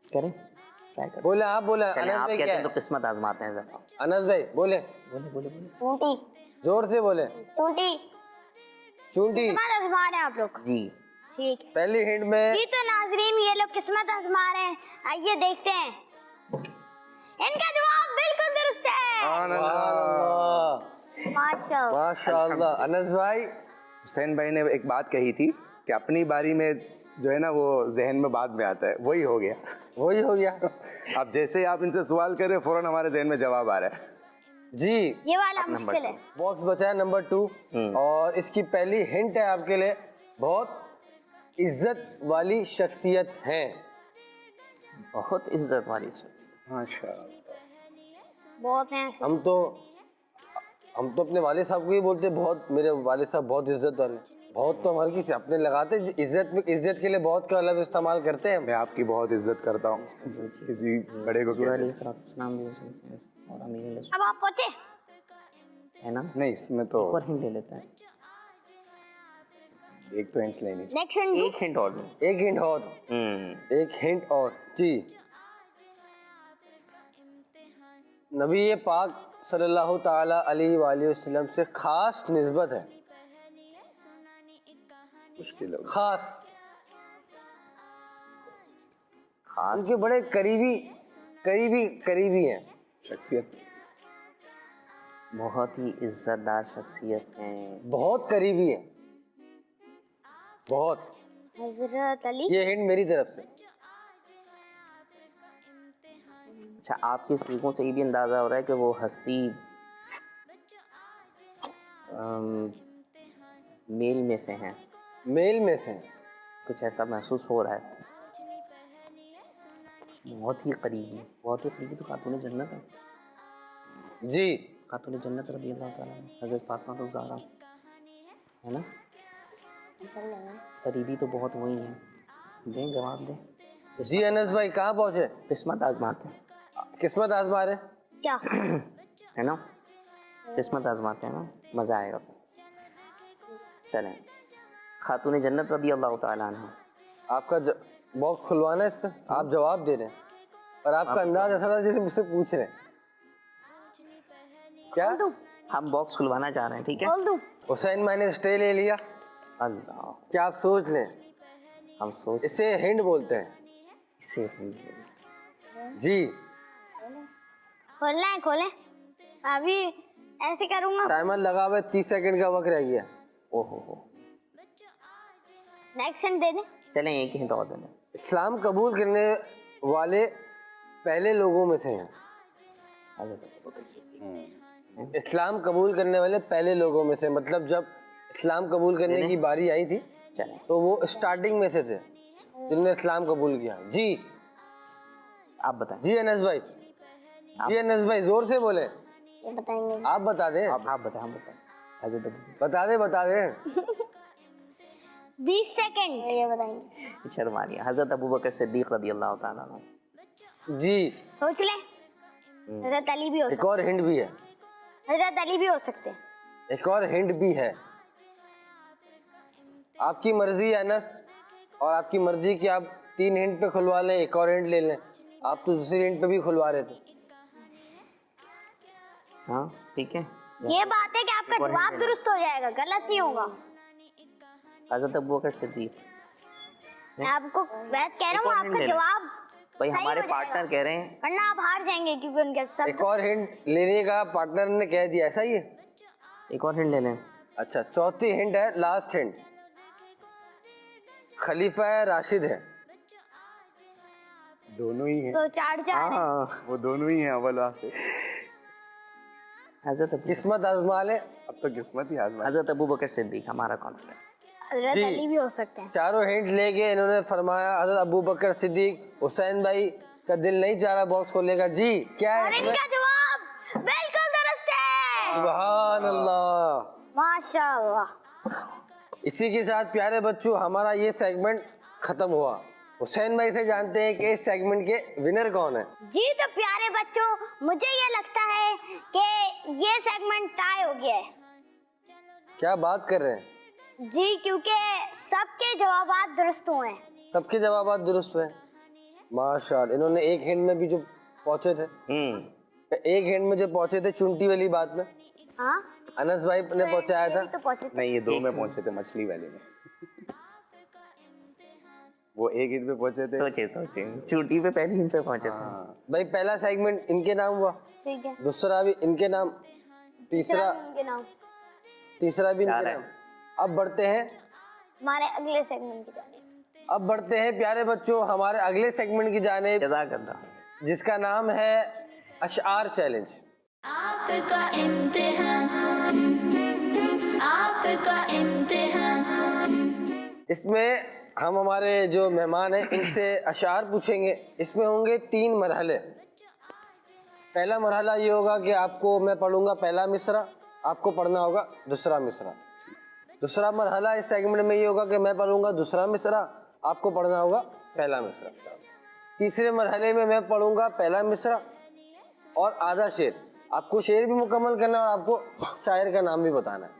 करें, ट्राई करें। बोले, आप बोले। चलें, अनस आप भाई कहते क्या हैं है? तो किस्मत आजमाते हैं जरा। अनस भाई बोले, बोले बोले बोले। ऊँटी। जोर से बोले। ऊँटी। चूंटी। किस्मत आजमा रहे हैं आप लोग। जी। ठीक है। पहली हिंट में जी तो नाजरीन, ये लोग किस्मत आजमा रहे हैं। आइए देखते हैं। इनका जवाब बिल्कुल दुरुस्त है। माशाल्लाह, माशाल्लाह। माशाल्लाह। अनस भाई, हुसैन भाई ने एक बात कही थी कि अपनी बारी में जो है ना वो जहन में बाद में आता है, वही हो गया। वही हो गया। अब जैसे ही आप इनसे सवाल कर रहे हो फौरन हमारे जहन में जवाब आ रहा है। जी ये वाला मुश्किल है। बॉक्स बचा है नंबर 2 और इसकी पहली हिंट है आपके लिए, बहुत इज्जत वाली शख्सियत है। बहुत इज्जत वाली शख्सियत। माशाअल्लाह। बहुत हैं ऐसे। हम तो अपने वाले साहब को ही बोलते, बहुत मेरे वाले साहब बहुत इज्जत वाले। बहुत तो हमारे किसी अपने लगाते, इज्जत के लिए बहुत का लफ्ज़ इस्तेमाल करते हैं। मैं आपकी बहुत इज्जत करता हूँ। किसी बड़े को कहते हैं। और अमीर अब आप पहुंचे। है ना। नहीं, इसमें तो और हिंट ले लेते हैं। एक तो इंच लेनी चाहिए। Next hint. एक हिंट और दूं। एक हिंट और, एक हिंट और। जी, नबी पाक सल्लल्लाहु ताला अलैहि वसल्लम से खास निस्बत है। मुश्किल होगा। खास, खास। उनके बड़े करीबी हैं। शख्सियत बहुत ही इज्जतदार शख्सियत हैं। बहुत करीबी हैं, बहुत। हजरत अली। ये हिंट मेरी तरफ से। अच्छा, आपकी सीखों से ये भी अंदाज़ा हो रहा है कि वो हस्ती मेल में से हैं। मेल में से हैं। कुछ ऐसा महसूस हो रहा है। बहुत ही करीबी, बहुत ही करीबी। तो खातून जन्नत है। जी, खातून जन्नत रज़ी अल्लाह ताला अन्हा, हज़रत फातिमा तो ज़हरा है ना। करीबी तो बहुत वही हैं। दें जवाब दें। जी अनस भाई कहाँ पहुँचे? किस्मत आजमाते हैं। किस्मत आजमा रहे। क्या? है ना। किस्मत आजमाते हैं ना, मज़ा आएगा। चलें, खातून जन्नत रदी अल्लाह ताला अन्हा। आपका बॉक्स खुलवाना है इस पे, आप जवाब दे रहे हैं और आपका अंदाज ऐसा था जैसे मुझसे पूछ रहे हैं। क्या हम बॉक्स खुलवाना चाह रहे हैं, ठीक है? बोल दूं? हुसैन मैंने स्टे ले लिया, अल्लाह, क्या आप सोच लें? हम सोच इसे हिंड बोलते हैं इसे जी। खोलना है, खोलें। अभी ऐसे करूँगा। टाइमर लगा हुआ है, 30 सेकंड का वक्त रह गया। ओहो, नेक्स्ट हिंट दे दें। चलें एक हिंट और दें। इस्लाम कबूल करने वाले पहले लोगों में से हैं। इस्लाम कबूल करने वाले पहले लोगों में से, मतलब जब इस्लाम कबूल करने की बारी आई थी चलें, तो वो स्टार्टिंग में से थे जिन्होंने इस्लाम कबूल किया। जी आप बताएं। जी अनस भाई, जी अनस भाई जोर से बोले। ये बताएंगे। आप बता दें, आप बताएं, हम बताएं। हज़रत अबू बता दे 20 सेकंड ये बताएंगे। शर्मा रही है। हज़रत अबू बकर सिद्दीक़ रदी अल्लाह ताला अन्हु। जी। सोच ले। हजरत अली भी हो एक सकते और हिंट भी है, हजरत अली भी हो सकते हैं। एक और हिंट भी है। आपकी मर्जी है अनस, और आपकी मर्जी कि आप 3 हिंट पे खुलवा लें, एक और हिंट ले लें। आप तो दूसरी हिंट पे भी खुलवा रहे थे। हाँ ठीक है। ये बात है कि आपका जवाब दुरुस्त हो जाएगा, गलत नहीं होगा। हज़रत अबू बकर सिद्दीक़। मैं आपको बात कह रहा हूँ, एक और आपका हिंट ले जवाब भाई, सही हमारे हो पार्टनर जाएगा। कह रहे हैं। वरना आप हार जाएंगे क्योंकि उनके सब एक और हिंट लेने का पार्टनर ने कह दिया, ऐसा ही है? एक और हिंट ले लें। अच्छा, चौथी हिंट है, लास्ट हिंट। खलीफा राशिद है। दोनों ही हैं, तो 4-4 है। हाँ, वो दोनों ही हैं, अव्वल आखिर। हज़रत अबू किस्मत आजमा ले। अब तो किस्मत ही आजमा। हज़रत अबू बकर सिद्दीक़ हमारा कॉन्फिडेंट। हजरत जी। अली भी हो सकते हैं। चारों हिंट लेके इन्होंने फरमाया हज़रत अबू बकर सिद्दीक। हुसैन भाई का दिल नहीं चाह रहा बॉक्स खोलेगा। जी क्या और है इसमें? इनका जवाब बिल्कुल दुरुस्त है। सुभान अल्लाह, माशाअल्लाह। इसी के साथ प्यारे बच्चों हमारा ये सेगमेंट खत्म हुआ। हुसैन भाई से जानते हैं कि इस सेगमेंट के विनर कौन है। जी तो प्यारे बच्चों, मुझे ये लगता है कि ये सेगमेंट टाई हो गया है। क्या बात कर रहे हैं? जी, क्योंकि सबके जवाबात दुरुस्त हुए हैं। सबके जवाब दुरुस्त हुए। माशाअल्लाह, इन्होंने एक हिंट में भी जो पहुंचे थे, एक हिंट में जो पहुंचे थे चुंटी वाली बात में, हाँ, अनस भाई ने पहुंचाया ये था। भी तो पहुंचे थे। नहीं, ये 2 में पहुंचे थे, मछली वाले में। वो एक हिट पे पहुंचे थे। सोचे चूटी पे पहली हिंट पे पहुंचे थे। भाई पहला सेगमेंट इनके नाम हुआ, ठीक है। दूसरा भी इनके नाम, तीसरा उनके नाम भी चार इनके है। नाम। अब बढ़ते हैं हमारे अगले सेगमेंट की जानिब। अब बढ़ते हैं प्यारे बच्चों हमारे अगले सेगमेंट की जानिब, जज़ाकल्लाह। जिसका नाम है अशआर चैलेंज। आपका इम्तिहान, आपका इम्तिहान। इसमें हम हमारे जो मेहमान हैं इनसे अशआर पूछेंगे। इसमें होंगे 3 मरहले। पहला मरहला ये होगा कि आपको मैं पढ़ूंगा पहला मिसरा, आपको पढ़ना होगा दूसरा मिसरा। दूसरा मरहला इस सेगमेंट में ये होगा कि मैं पढ़ूंगा दूसरा मिसरा, आपको पढ़ना होगा पहला मिसरा। तीसरे मरहले में मैं पढ़ूंगा पहला मिसरा और आधा शेर। आपको शेर भी मुकम्मल करना है और आपको शायर का नाम भी बताना है।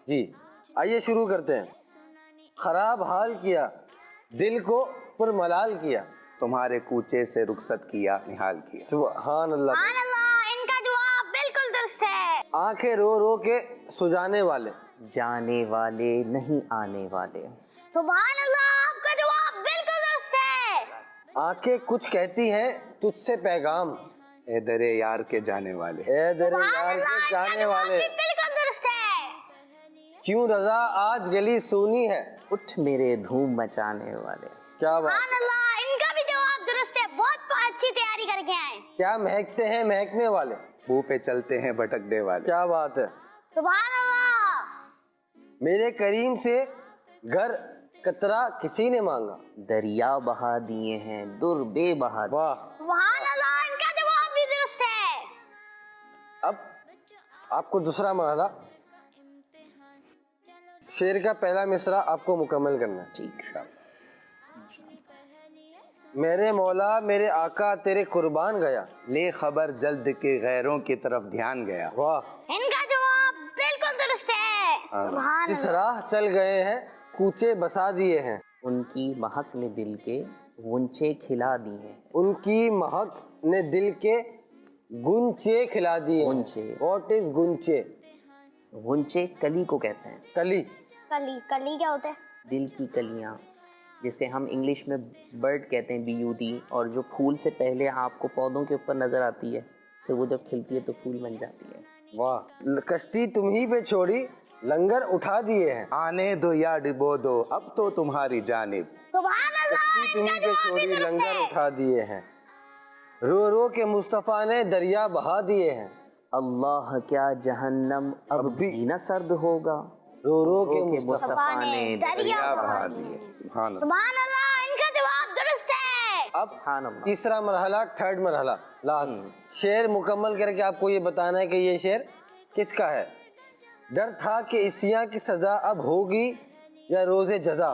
जी आइए शुरू करते हैं। खराब हाल किया, दिल को पुरमलाल किया, तुम्हारे कूचे से रुखसत किया, निहाल किया। सुभान अल्लाह। सुभान अल्लाह, इनका जवाब बिल्कुल दुरुस्त है। आंखें रो रो के सुजाने वाले, जाने वाले नहीं आने वाले। सुभान अल्लाह, आपका जवाब बिल्कुल दुरुस्त है। आंखें कुछ कहती हैं तुझसे पैगाम, ए दरे यार के जाने वाले। ए दरे सुभान यार अल्लाह, के इनका जाने जवाब वाले। भी बिल्कुल दुरुस्त है। क्यों रजा आज गली सूनी है, उठ मेरे धूम मचाने वाले। क्या बात। सुभान अल्लाह, इनका भी जवाब दुरुस्त है। बहुत अच्छी तैयारी करके आए। क्या महकते हैं महकने वाले, मुंह पे चलते हैं भटकने वाले। क्या बात है। सुभान अल्लाह, मेरे करीम से घर कतरा किसी ने मांगा, दरिया बहा दिए हैं दुर बेबहा। वाह। सुभान अल्लाह, इनका जवाब भी दुरुस्त है। अब आपको दूसरा मरहला, शेर का पहला मिसरा आपको मुकम्मल करना है। ठीक। मेरे मौला मेरे आका तेरे कुर्बान गया, ले खबर जल्द के गैरों की तरफ ध्यान गया। वाह। इनका दुरुस्त है। सुभान जिस अल्लाह। राह चल गए हैं कूचे बसा दिए हैं, उनकी महक ने दिल के गुंचे खिला दिए हैं। उनकी महक ने दिल के गुंचे खिला दिए। गुंचे। What is गुंचे? गुंचे कली को कहते हैं। कली। कली, कली क्या होता है? दिल की कलियाँ, जिसे हम इंग्लिश में बर्ड कहते हैं, BUD, और जो फूल से पहले आपको पौधों के ऊपर नजर आती है, फिर वो जब खिलती है तो फूल बन जाती है। वाह। कश्ती तुम्ही पे छोड़ी, लंगर उठा दिए हैं। आने दो या डिबो दो, अब तो तुम्हारी जानिब। सुभान अल्लाह। कश्ती तुम्ही इनका पे जवाब भी छोड़ी, दुरुस्त लंगर है। उठा दिए हैं। रो रो के मुस्तफ़ा ने दरिया बहा दिए हैं। अल्लाह क्या जहन्नम अब भी न सर्द होगा, रो रो के के मुस्तफ़ा मुस्तफ़ा ने दरिया बहा दिए। सुभान अल्लाह। सुभान अल्लाह। इनका जवाब दुरुस्त है। अब सुभान अल्लाह। तीसरा मरहला, थर्ड मरहला, लास्ट। शेर मुकम्मल करके आपको ये बताना है कि ये शेर किसका है। डर था कि इसियां की सजा अब होगी या रोज़े जजा,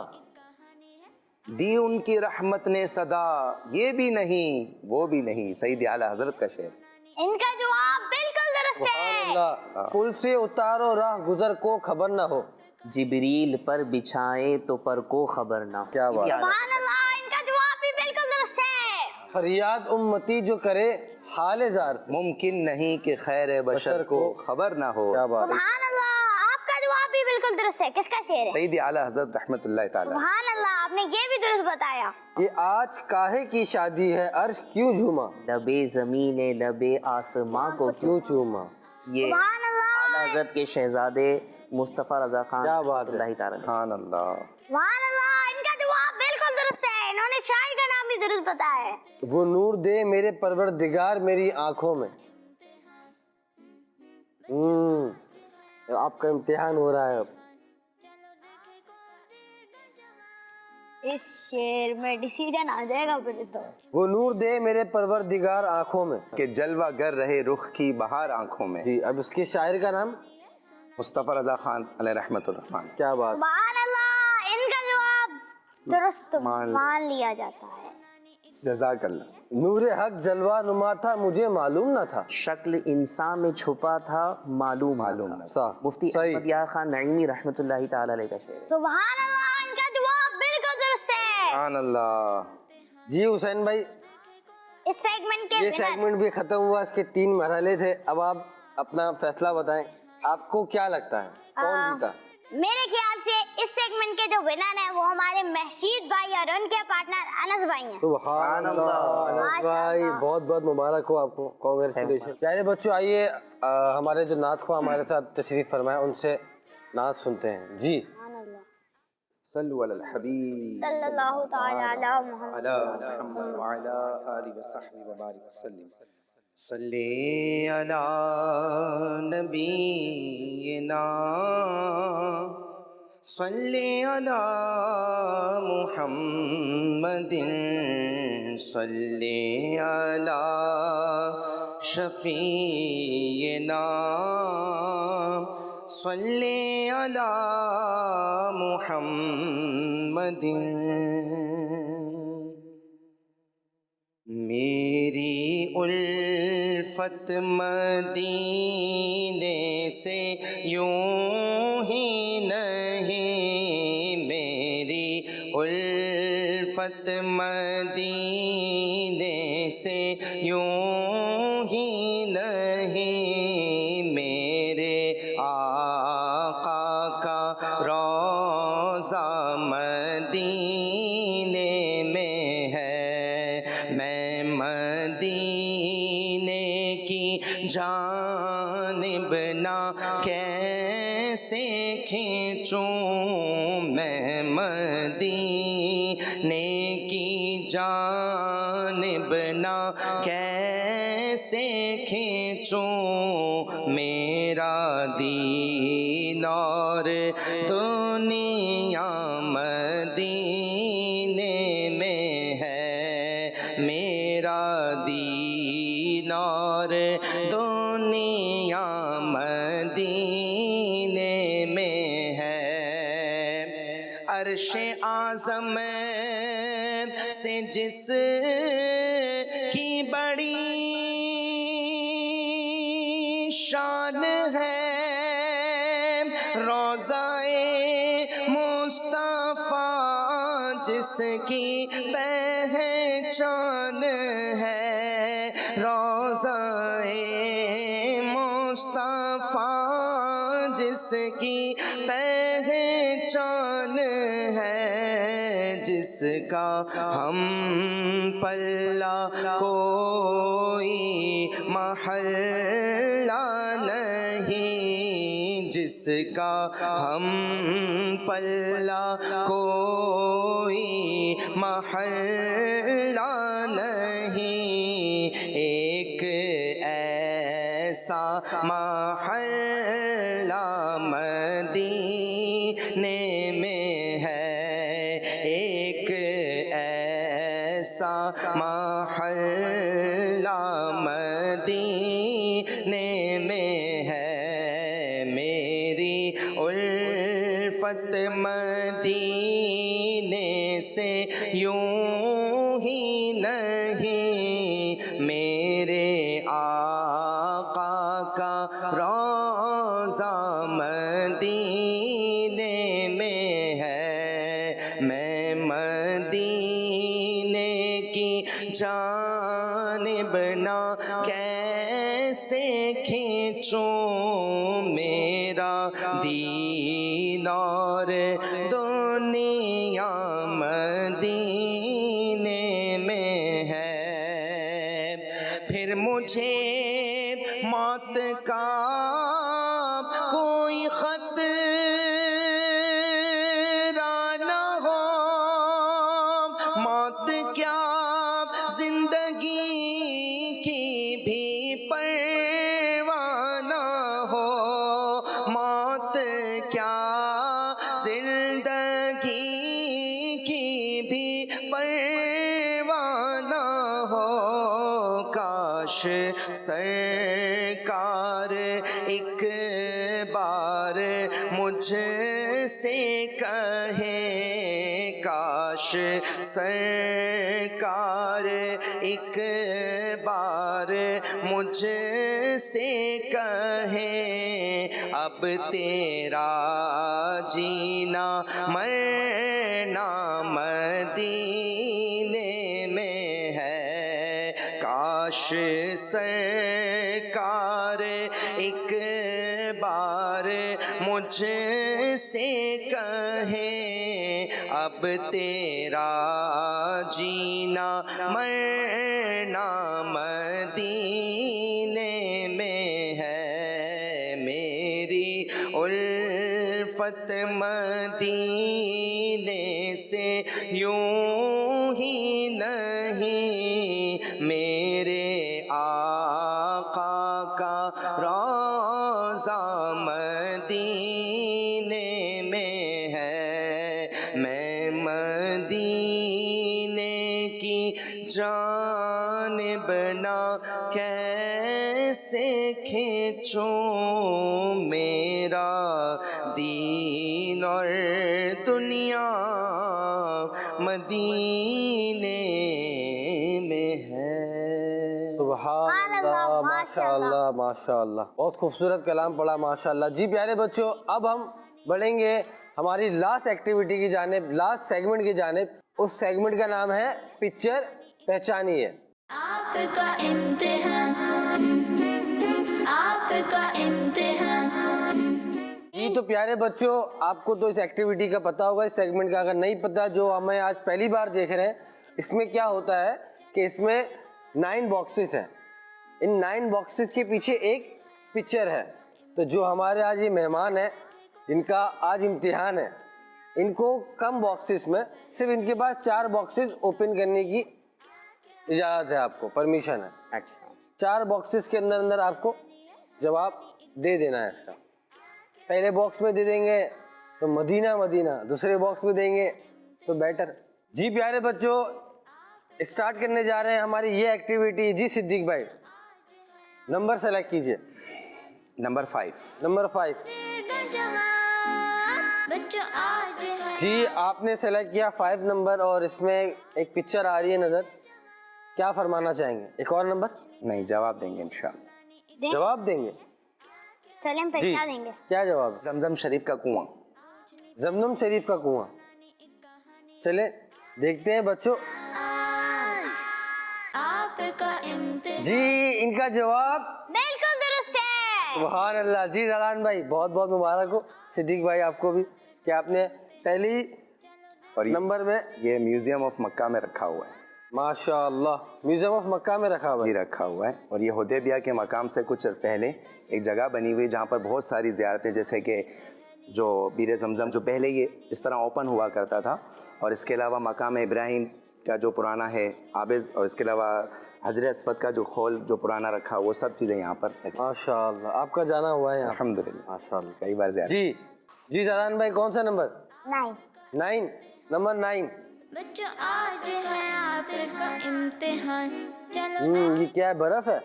दी उनकी रहमत ने सदा, ये भी नहीं वो भी नहीं। सईद आला हजरत का शेर। इनका जवाब बिल्कुल दुरुस्त सुभान है। अल्लाह। पुल से उतारो राह गुजर को खबर ना हो। जिब्रील पर बिछाए तो पर को खबर ना हो। क्या बात। ये भी सुभान अल्लाह। इनका जवाब भी बिल्कुल दुरुस्त है। फरियाद उम्मती जो करे हाले जार से। मुमकिन नहीं कि खैर बशर को खबर ना हो। क्या बात। सुभान अल्लाह। आपका जवाब भी बिल्कुल दुरुस्त है। किसका शेर है? सईद आला हजरत रहमतुल्लाह ताला। सुभान अल्लाह। आपने ये भी दुरुस्त बताया। ये आज काहे की शादी है, अर्श क्यों झूमा, लबे जमीने लबे आसमां को क्यों। क्यों चूमा। ये सुभान अल्लाह। आला हजरत के शहजादे मुस्तफ़ा रज़ा खान क्या बात है। रहमतुल्लाहि ताला। सुभान अल्लाह। सुभान अल्लाह। इनका जवाब बिल्कुल दुरुस्त है। इन्होंने शायर का नाम भी दुरुस्त बताया है। वो नूर दे मेरे परवरदिगार मेरी आंखों में। आपका इम्तिहान हो रहा है अब। इस शेर में डिसीजन आ जाएगा फिर तो। वो नूर दे मेरे परवरदिगार आंखों में। कि जलवा गर रहे रुख की बहार आंखों में। जी, अब इसके शायर का नाम। मुस्तफ़ा रज़ा खान अलैहि रहमतुर रहमान। क्या बात। सुभान अल्लाह। इनका जवाब दुरुस्त मान लिया जाता है। जज़ाकल्लाह। नूरे हक जलवा नुमा था मुझे मालूम न था। शक्ल इंसान में छुपा था मालूम मालूम था। सा मुफ्ती सही। अहमद यार खान नईमी रहमतुल्लाहि ताला अलैहि का शेर है। सुभान अल्लाह। इनका जवाब बिल्कुल दुरुस्त है। सुभान अल्लाह। जी हुसैन भाई, इस सेगमेंट के ये विनर सेगमेंट भी खत्म हुआ। इसके 3 मरहले थे। अब आप अपना फैसला बताएं, आपको क्या लगता है कौन जीता। मेरे ख्याल से इस सेगमेंट के जो विनर हैं वो हमारे महशीद भाई और उनके पार्टनर अनस भाई हैं। सुभान अल्लाह। अनस भाई बहुत बहुत मुबारक हो आपको, कांग्रेचुलेशन। प्यारे बच्चों, आइए हमारे जो नात ख्वाह हमारे साथ तशरीफ फरमाए, उनसे नात सुनते हैं। जी। सल्लु अलल हबीब सल्लल्लाहु ताला अला मुहम्मद। अला मुहम्मद व अला आलिहि व सहबिहि व बारिक वसल्लम। सल्ली अला नबीना सल्ली अला मुहम्मदिन सल्ली अला शफीना सल्ली अला मुहम्मदिन। मेरी उल्फत मदीने से यूं ही नहीं, मेरी उल्फत मदीने से यूं ही नहीं, मेरे आका का रोज़ा मदीने में है। मैं मदीने की जानिब ना कैसे खींचूं, मैं मदीने की जानिब ना कैसे खींचूं, मेरा दीन और दुनिया मदीने में है, मेरा दीन और दुनिया मदीने में है। अर्श आज़म से जिस की बड़ी शान है, पहचान है रोज़ाए मुस्तफ़ा जिसकी पहचान है, जिसका हम पल्ला कोई महल्ला नहीं, जिसका हम पल्ला कोई महल्ला नहीं। एक ऐसा महल्ला मदीने में है, एक ऐसा महल्ला मदीने में है। मेरी उल्फत मदीने से यूं ही नहीं, मेरे आका का रोज़ा मदीने में है। मैं मदीने की जानिब ना कैसे खींचूं, मेरा दीन और दुनिया मदीने में है। फिर मुझे मौत का कोई खतरा न हो, मौत क्या जिंदगी की भी परवाह न हो, मौत क्या जिंदगी की भी परवाह न हो। काश सरकार एक बार मुझसे कहे, काश सरकार एक बार मुझसे कहे, अब तेरा जीना मरना मदीने में है। काश सरकार एक बार मुझसे कहे, अब तेरा जीना मरना मदीने में है। मेरी उल्फत मदीने से यूं ही नहीं, मेरे आका का रोज़ा मदीने में है। मैं मदीने की जानिब ना कैसे खींचूं, मेरा दीन और दुनिया मदीने में है। सुभान अल्लाह, माशाअल्लाह माशाअल्लाह, बहुत खूबसूरत कलाम पढ़ा माशाअल्लाह। जी प्यारे बच्चों, अब हम बढ़ेंगे हमारी लास्ट एक्टिविटी की जानिब, लास्ट सेगमेंट की जानिब। उस सेगमेंट का नाम है पिक्चर पहचानिए। आपका इम्तिहान, आपका इम्तिहान। जी तो प्यारे बच्चों, आपको तो इस एक्टिविटी का पता होगा, इस सेगमेंट का अगर नहीं पता, जो हमें आज पहली बार देख रहे हैं, इसमें क्या होता है कि इसमें 9 बॉक्सेस हैं। इन 9 बॉक्सेस के पीछे एक पिक्चर है। तो जो हमारे आज ये मेहमान हैं, जिनका आज इम्तिहान है, इनको कम बॉक्सेस में, सिर्फ इनके पास 4 बॉक्सेस ओपन करने की इजाज़त है, आपको परमिशन है। अच्छा, 4 बॉक्सेस के अंदर अंदर आपको जवाब दे देना है इसका। पहले बॉक्स में दे देंगे तो मदीना मदीना, दूसरे बॉक्स में देंगे तो बेटर। जी प्यारे बच्चों, स्टार्ट करने जा रहे हैं हमारी ये एक्टिविटी। जी सिद्दीक भाई, नंबर सेलेक्ट कीजिए। नंबर 5। नंबर 5। बच्चों आज है जी आपने सेलेक्ट किया 5 नंबर, और इसमें एक पिक्चर आ रही है नज़र। क्या फरमाना चाहेंगे? एक और नंबर? नहीं, जवाब देंगे इंशाअल्लाह। जवाब देंगे? चलें जी, पहचान देंगे। क्या जवाब है? जमजम शरीफ का कुआं। जमजम शरीफ का कुआं। चले देखते हैं बच्चों। आपका इम्तिहान। जी इनका जवाब बिल्कुल दुरुस्त है। सुभान अल्लाह। जी जलान भाई बहुत बहुत मुबारक हो, सिद्दीक भाई आपको भी कि आपने पहली और नंबर में ये म्यूजियम ऑफ मक्का में रखा हुआ है। माशाअल्लाह म्यूजियम ऑफ मक्का में रखा हुआ जी है। रखा हुआ है। और ये हुदैबिया के मकाम से कुछ पहले एक जगह बनी हुई जहाँ पर बहुत सारी ज़ियारतें, जैसे कि जो बीर ज़मज़म जो पहले ये इस तरह ओपन हुआ करता था, और इसके अलावा मकाम इब्राहिम का जो पुराना है आबिद, और इसके अलावा हजर अस्वद का जो खोल जो पुराना रखा, वो सब चीज़ें यहाँ पर रखी। माशाअल्लाह आपका जाना हुआ है यहाँ। अल्हम्दुलिल्लाह माशाअल्लाह। कई बार ज़्यादा। जी जी जलान भाई कौन सा नंबर? 9। 9 नंबर 9। बच्चों आज है आपका इम्तिहान। चलो ये क्या है, बर्फ है?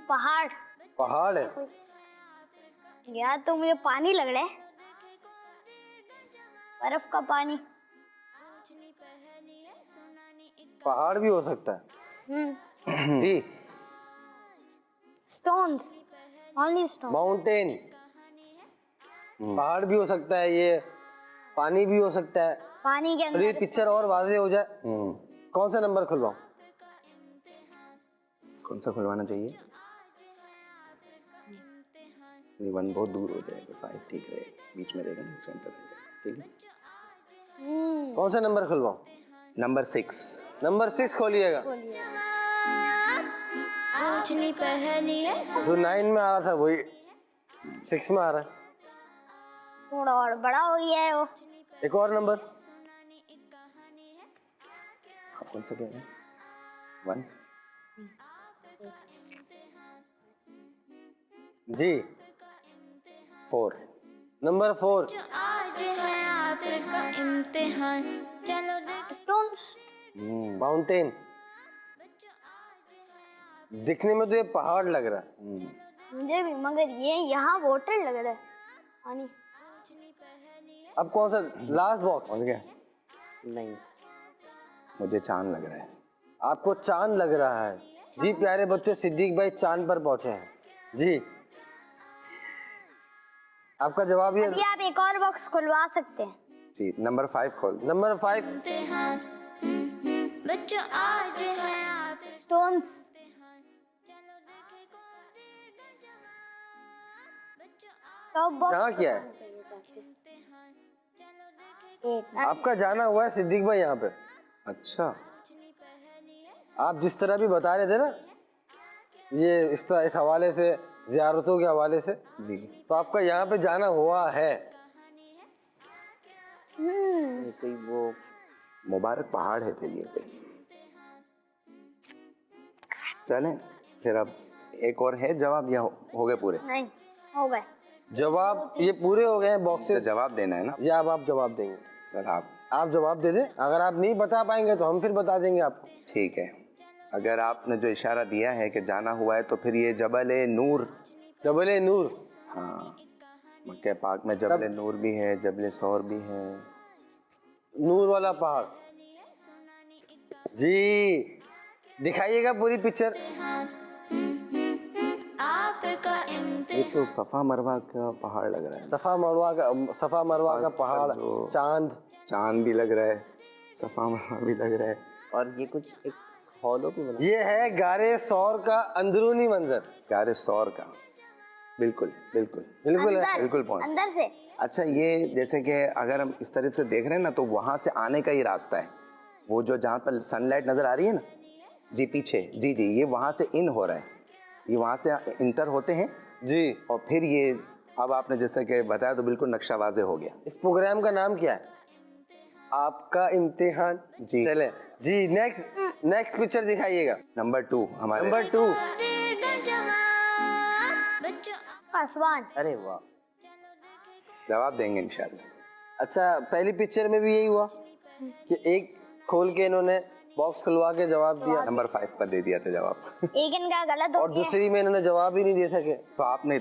पहाड़। पहाड़ है? यार तो मुझे पानी लग रहा है, बर्फ का पानी। पहाड़ भी हो सकता है। जी स्टोन्स, ओनली स्टोन। माउंटेन, पहाड़ भी हो सकता है, ये पानी भी हो सकता है। पानी के और ये अंदर पिक्चर और वाज़ेह हो जाए, कौन सा नंबर खुलवाऊं? कौन सा खुलवाना चाहिए? 1 बहुत दूर हो जाएगा, 5 ठीक रहेगा, बीच में रहेगा ना, सेंटर रहेगा। ठीक है, कौन सा नंबर खुलवाऊं? नंबर 6। नंबर 6 खोलिएगा। पूछनी पहली है जो 9 में आ रहा था वही 6 में आ रहा है। थोड़ा और बड़ा हो गया है वो। एक और नंबर। आप कौन सा कह रहे हैं? 1। जी 4। नंबर 4। आज है आपका इम्तिहान। चलो देख स्टोन्स। माउंटेन। दिखने में तो ये पहाड़ लग रहा है। मुझे भी, मगर ये यहाँ वाटर लग रहा है, पानी। अब कौन सा लास्ट बॉक्स? समझ गया? नहीं, मुझे चांद लग रहा है। आपको चांद लग रहा है? जी प्यारे बच्चों, सिद्दीक भाई चांद पर पहुंचे हैं। जी आपका जवाब ये अभी आप एक और बॉक्स खुलवा सकते हैं। जी नंबर 5 खोल दो। नंबर 5। इम्तिहान। बच्चों आज है आपका स्टोन्स। चलो देखे कौन देगा जवाब। बच्चों टॉप बॉक्स। यहाँ क्या है? इम्तिहान। चलो देखे एक आपका जाना हुआ है सिद्दीक भाई यहाँ पे। अच्छा, आप जिस तरह भी बता रहे थे ना, ये इस हवाले से, ज़ियारतों के हवाले से, जी तो आपका यहाँ पे जाना हुआ है। ये कोई वो मुबारक पहाड़ है फिर ये पे। चलें फिर, अब एक और है जवाब, या हो गए पूरे? नहीं हो गए। जवाब ये पूरे हो गए हैं तो बॉक्सेस, जवाब देना है ना या अब आप जवाब देंगे? सर? आप जवाब दे दें। अगर आप नहीं बता पाएंगे तो हम फिर बता देंगे आपको। ठीक है, अगर आपने जो इशारा दिया है कि जाना हुआ है, तो फिर ये जबल नूर। जबल नूर। हाँ, मक्के पाक में जबल नूर भी है, जबल सौर भी है। नूर वाला पहाड़। जी दिखाइएगा पूरी पिक्चर। आपका इम्तिहान। ये तो सफ़ा मरवा का पहाड़ लग रहा है। सफा मरवा का पहाड़, जो- चांद। चांद भी लग रहा है, सफ़ा मरवा भी लग रहा है। और ये कुछ एक हॉलो भी बना। ये है गारे सौर का अंदरूनी मंजर। गारे सौर का, बिल्कुल बिल्कुल बिल्कुल है। अंदर, बिल्कुल पहुंच। अंदर से। अच्छा, ये जैसे कि अगर हम इस तरफ से देख रहे हैं ना, तो वहाँ से आने का ही रास्ता है। वो जो जहाँ पर सनलाइट नज़र आ रही है ना, जी पीछे, जी जी, ये वहाँ से इन हो रहा है, ये वहाँ से इंटर होते हैं जी। और फिर ये, अब आपने जैसे कि बताया तो बिल्कुल नक्शा वाज़े हो गया। इस प्रोग्राम का नाम क्या है? आपका इम्तिहान। जी। चले जी, नेक्स्ट पिक्चर दिखाइएगा। नंबर 2 हमारे। नंबर 2। देगा जवाब। बच्चों आसमान। अरे वाह, जवाब देंगे इंशाल्लाह। अच्छा, पहली पिक्चर में भी यही हुआ कि एक खोल के इन्होंने बॉक्स खुलवा के जवाब दिया, नंबर 5 पर दे दिया था जवाब। एक इनका गलत हो और गया। दूसरी में इन्होंने जवाब ही नहीं दे सके। तो आपने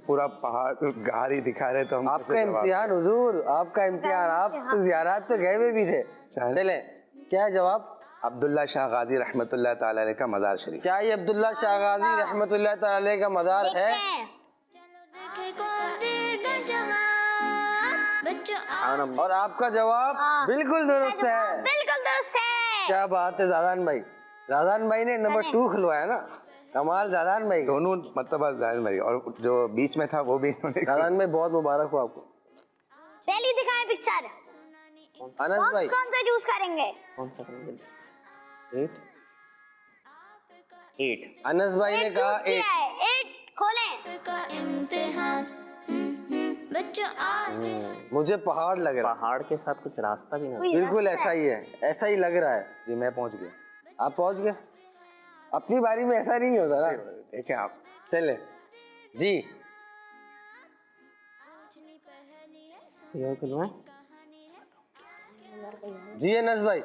पूरा पहाड़ गार ही दिखा रहे, तो हम आपका कैसे जवाब- इम्तिहान हुजूर, आपका इम्तिहान। आप तो ज़ियारत पे गए हुए भी थे। चल। चले, क्या है जवाब? अब्दुल्ला शाह गाजी रहमतुल्लाह ताला अलैह का मज़ार शरीफ। क्या ये अब्दुल्ला शाह गाजी रहमतुल्लाह ताला अलैह का मज़ार देखते है? हैं। देखे कौन देगा जवाब। बच्चों आज और आपका जवाब हाँ। बिल्कुल दुरुस्त है। बिल्कुल दुरुस्त है। क्या बात है जादान भाई, जादान भाई ने नंबर 2 खुलवाया ना, कमाल जादान भाई। दोनों मतलब जाहिर भाई, और जो बीच में था वो भी इन्होंने। जादान भाई बहुत मुबारक हो आपको। पहली दिखाएं पिक्चर, अनस बॉक्स भाई कौन सा चूज करेंगे? कौन सा करेंगे? 8 अनस भाई ने कहा 8। 8 खोलें। का इम्तिहान बच्चों आज मुझे पहाड़ लग रहा है, पहाड़ के साथ कुछ रास्ता भी ना। कोई बिल्कुल रास्ता ऐसा ही है, ऐसा ही लग रहा है। जी मैं पहुंच गया। आप पहुंच गए, अपनी बारी में ऐसा नहीं होता ना। देखें आप, चले जी, ये खुलवाएं? जी अनस भाई।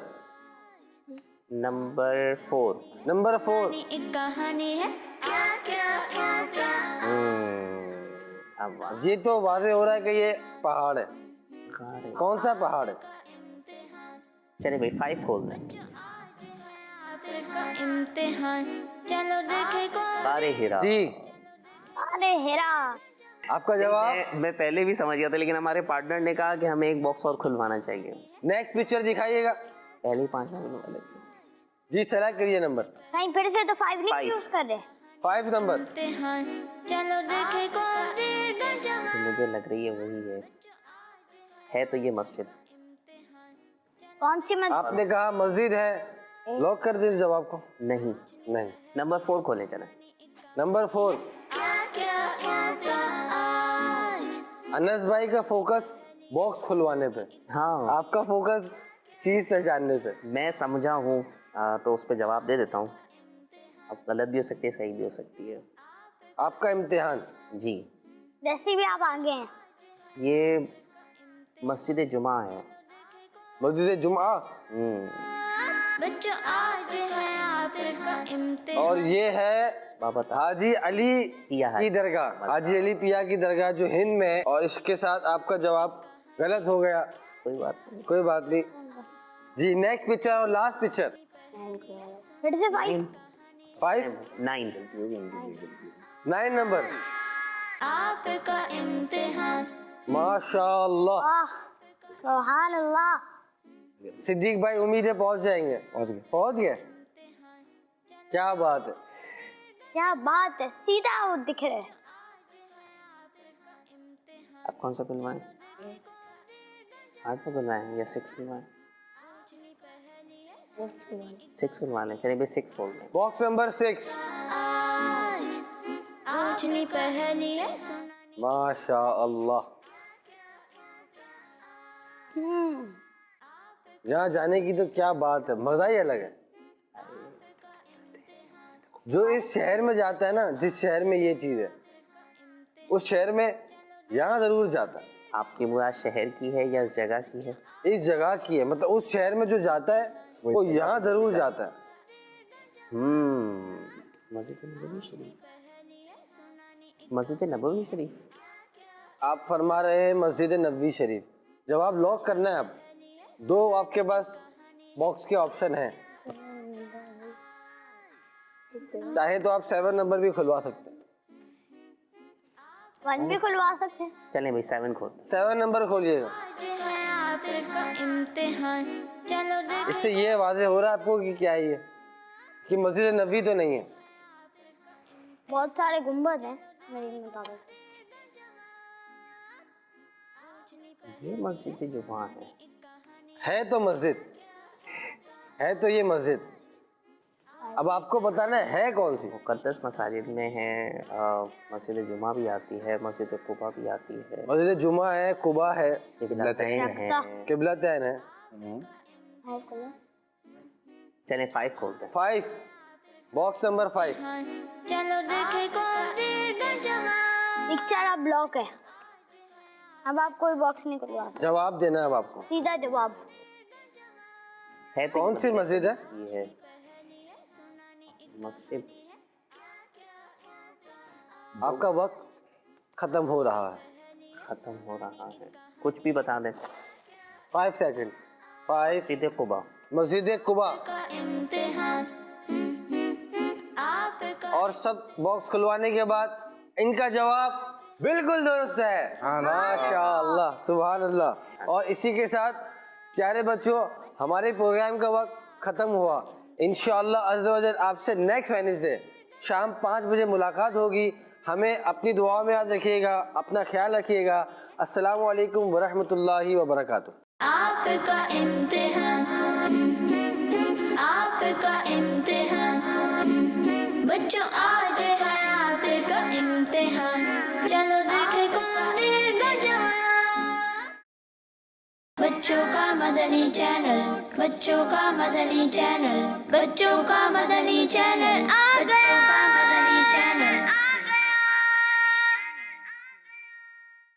नंबर 4। नंबर 4। एक कहानी है क्या क्या क्या अब ये तो वाज़ेह हो रहा है कि ये पहाड़ है। कहाँ है? कौन सा पहाड़ है? चलिए भाई 5 खोल दें। का इम्तिहान चलो देखे कौन सारे हीरा। जी अरे हेरा, आपका जवाब। मैं पहले भी समझ गया था, लेकिन हमारे पार्टनर ने कहा कि हमें एक बॉक्स और खुलवाना चाहिए। नेक्स्ट पिक्चर दिखाइएगा। पहले 5 मिनट वाले थे। जी सेलेक्ट करिए नंबर कहीं फिर से तो 5 नहीं 5 चूज कर रहे। 5 नंबर। इम्तिहान चलो देखे कौन देगा जवाब। तो मुझे लग रही है वही है तो ये मस्जिद। कौन सी मत आपने कहा मस्जिद है, लॉक कर दीजिए जवाब को। नहीं, नहीं, नंबर 4 खोले चले। नंबर 4। क्या क्या होगा आज अनस भाई का फोकस बॉक्स खुलवाने पे, हाँ आपका फोकस चीज पहचानने पे। मैं समझा हूँ, तो उस पर जवाब दे देता हूँ। अब गलत भी हो सकती है, सही भी हो सकती है। आपका इम्तिहान। जी, जैसे भी आप आगे हैं। ये मस्जिद जुमा है। मस्जिद जुमा। बच्चों आज है आपका इम्तिहान। और ये है बाबा था। हाजी अली पिया है। की दरगाह, हाजी अली पिया की दरगाह जो हिंद में है। और इसके साथ आपका जवाब गलत हो गया, कोई बात नहीं। कोई बात नहीं। जी नेक्स्ट पिक्चर और लास्ट पिक्चर। फिर से 5 5 9 9 नंबर। आपका इम्तिहान माशाअल्लाह। वाह, सुभान अल्लाह। सिद्दीक भाई उम्मीद है पहुंच जाएंगे। पहुंच गए, क्या बात है। क्या बात है, सीधा वो दिख रहे हैं। आप कौन सा खुलवाएं? 8 खुलवाएं या 6 खुलवाएं? 6 खुलवा लें। चलिए भाई 6 खोल दें। Box number 6। आज नहीं पहनी है माशाअल्लाह। यहाँ जाने की तो क्या बात है, मजा ही अलग है। जो इस शहर में जाता है ना, जिस शहर में ये चीज है, उस शहर में यहाँ जरूर जाता है। आपकी मुराद शहर की है या इस जगह की है? इस जगह की है, मतलब उस शहर में जो जाता है वो यहाँ जरूर जाता है। मस्जिद नबवी शरीफ। मस्जिद नबवी शरीफ। आप फरमा रहे हैं मस्जिद नबवी शरीफ। जवाब लॉक करना है। अब 2 आपके पास बॉक्स के ऑप्शन हैं, चाहे तो आप 7 नंबर भी खुलवा सकते हैं। 1 भी खुलवा सकते हैं। चलें भाई 7 खोलते 7 नंबर खोलिएगा। आज है आपका इम्तिहान चलो देखे इससे ये वाज़ेह हो रहा है आपको कि क्या है ये, कि मस्जिद नबवी तो नहीं है। बहुत सारे गुंबद हैं मेरे मुताबिक। हैं। ये मस्जिद जुमा है। तो मस्जिद है, तो ये मस्जिद। अब आपको बताना है कौन सी। मुक़द्दस मसाजिद में है। मस्जिद जुमा भी आती है, मस्जिद कुबा भी आती है, मस्जिद जुमा है, कुबा है, किबलतैन है। किबलतैन है। चलें 5 खोलते हैं। 5 बॉक्स नंबर 5। चलो देखे कौन देगा जवाब। पिक्चर अब ब्लॉक है, अब आप कोई बॉक्स नहीं खुलवा सकते। जवाब देना है अब आपको। सीधा जवाब। है तो कौन सी मस्जिद है? ये है मस्जिद। आपका वक्त खत्म हो रहा है। खत्म हो रहा है, कुछ भी बता दें। 5 सेकंड। 5 मस्जिद कुबा। मस्जिद कुबा। का इम्तिहान आपका और सब बॉक्स खुलवाने के बाद इनका जवाब बिल्कुल दुरुस्त है। माशाअल्लाह, सुभान अल्लाह। और इसी के साथ प्यारे बच्चों, हमारे प्रोग्राम का वक्त खत्म हुआ। इंशाअल्लाह अज़्ज़ा वजल आपसे नेक्स्ट वेडनेसडे शाम 5 बजे मुलाकात होगी। हमें अपनी दुआ में याद रखिएगा, अपना ख्याल रखिएगा। अस्सलामु अलैकुम वरहमतुल्लाहि वबरकातुहू। आपका इम्तिहान, आपका इम्तिहान, बच्चों आज है आपका इम्तिहान। चलो देखे कौन देगा जवाब। बच्चों का मदनी चैनल, बच्चों का मदनी चैनल, बच्चों का मदनी चैनल आ गया।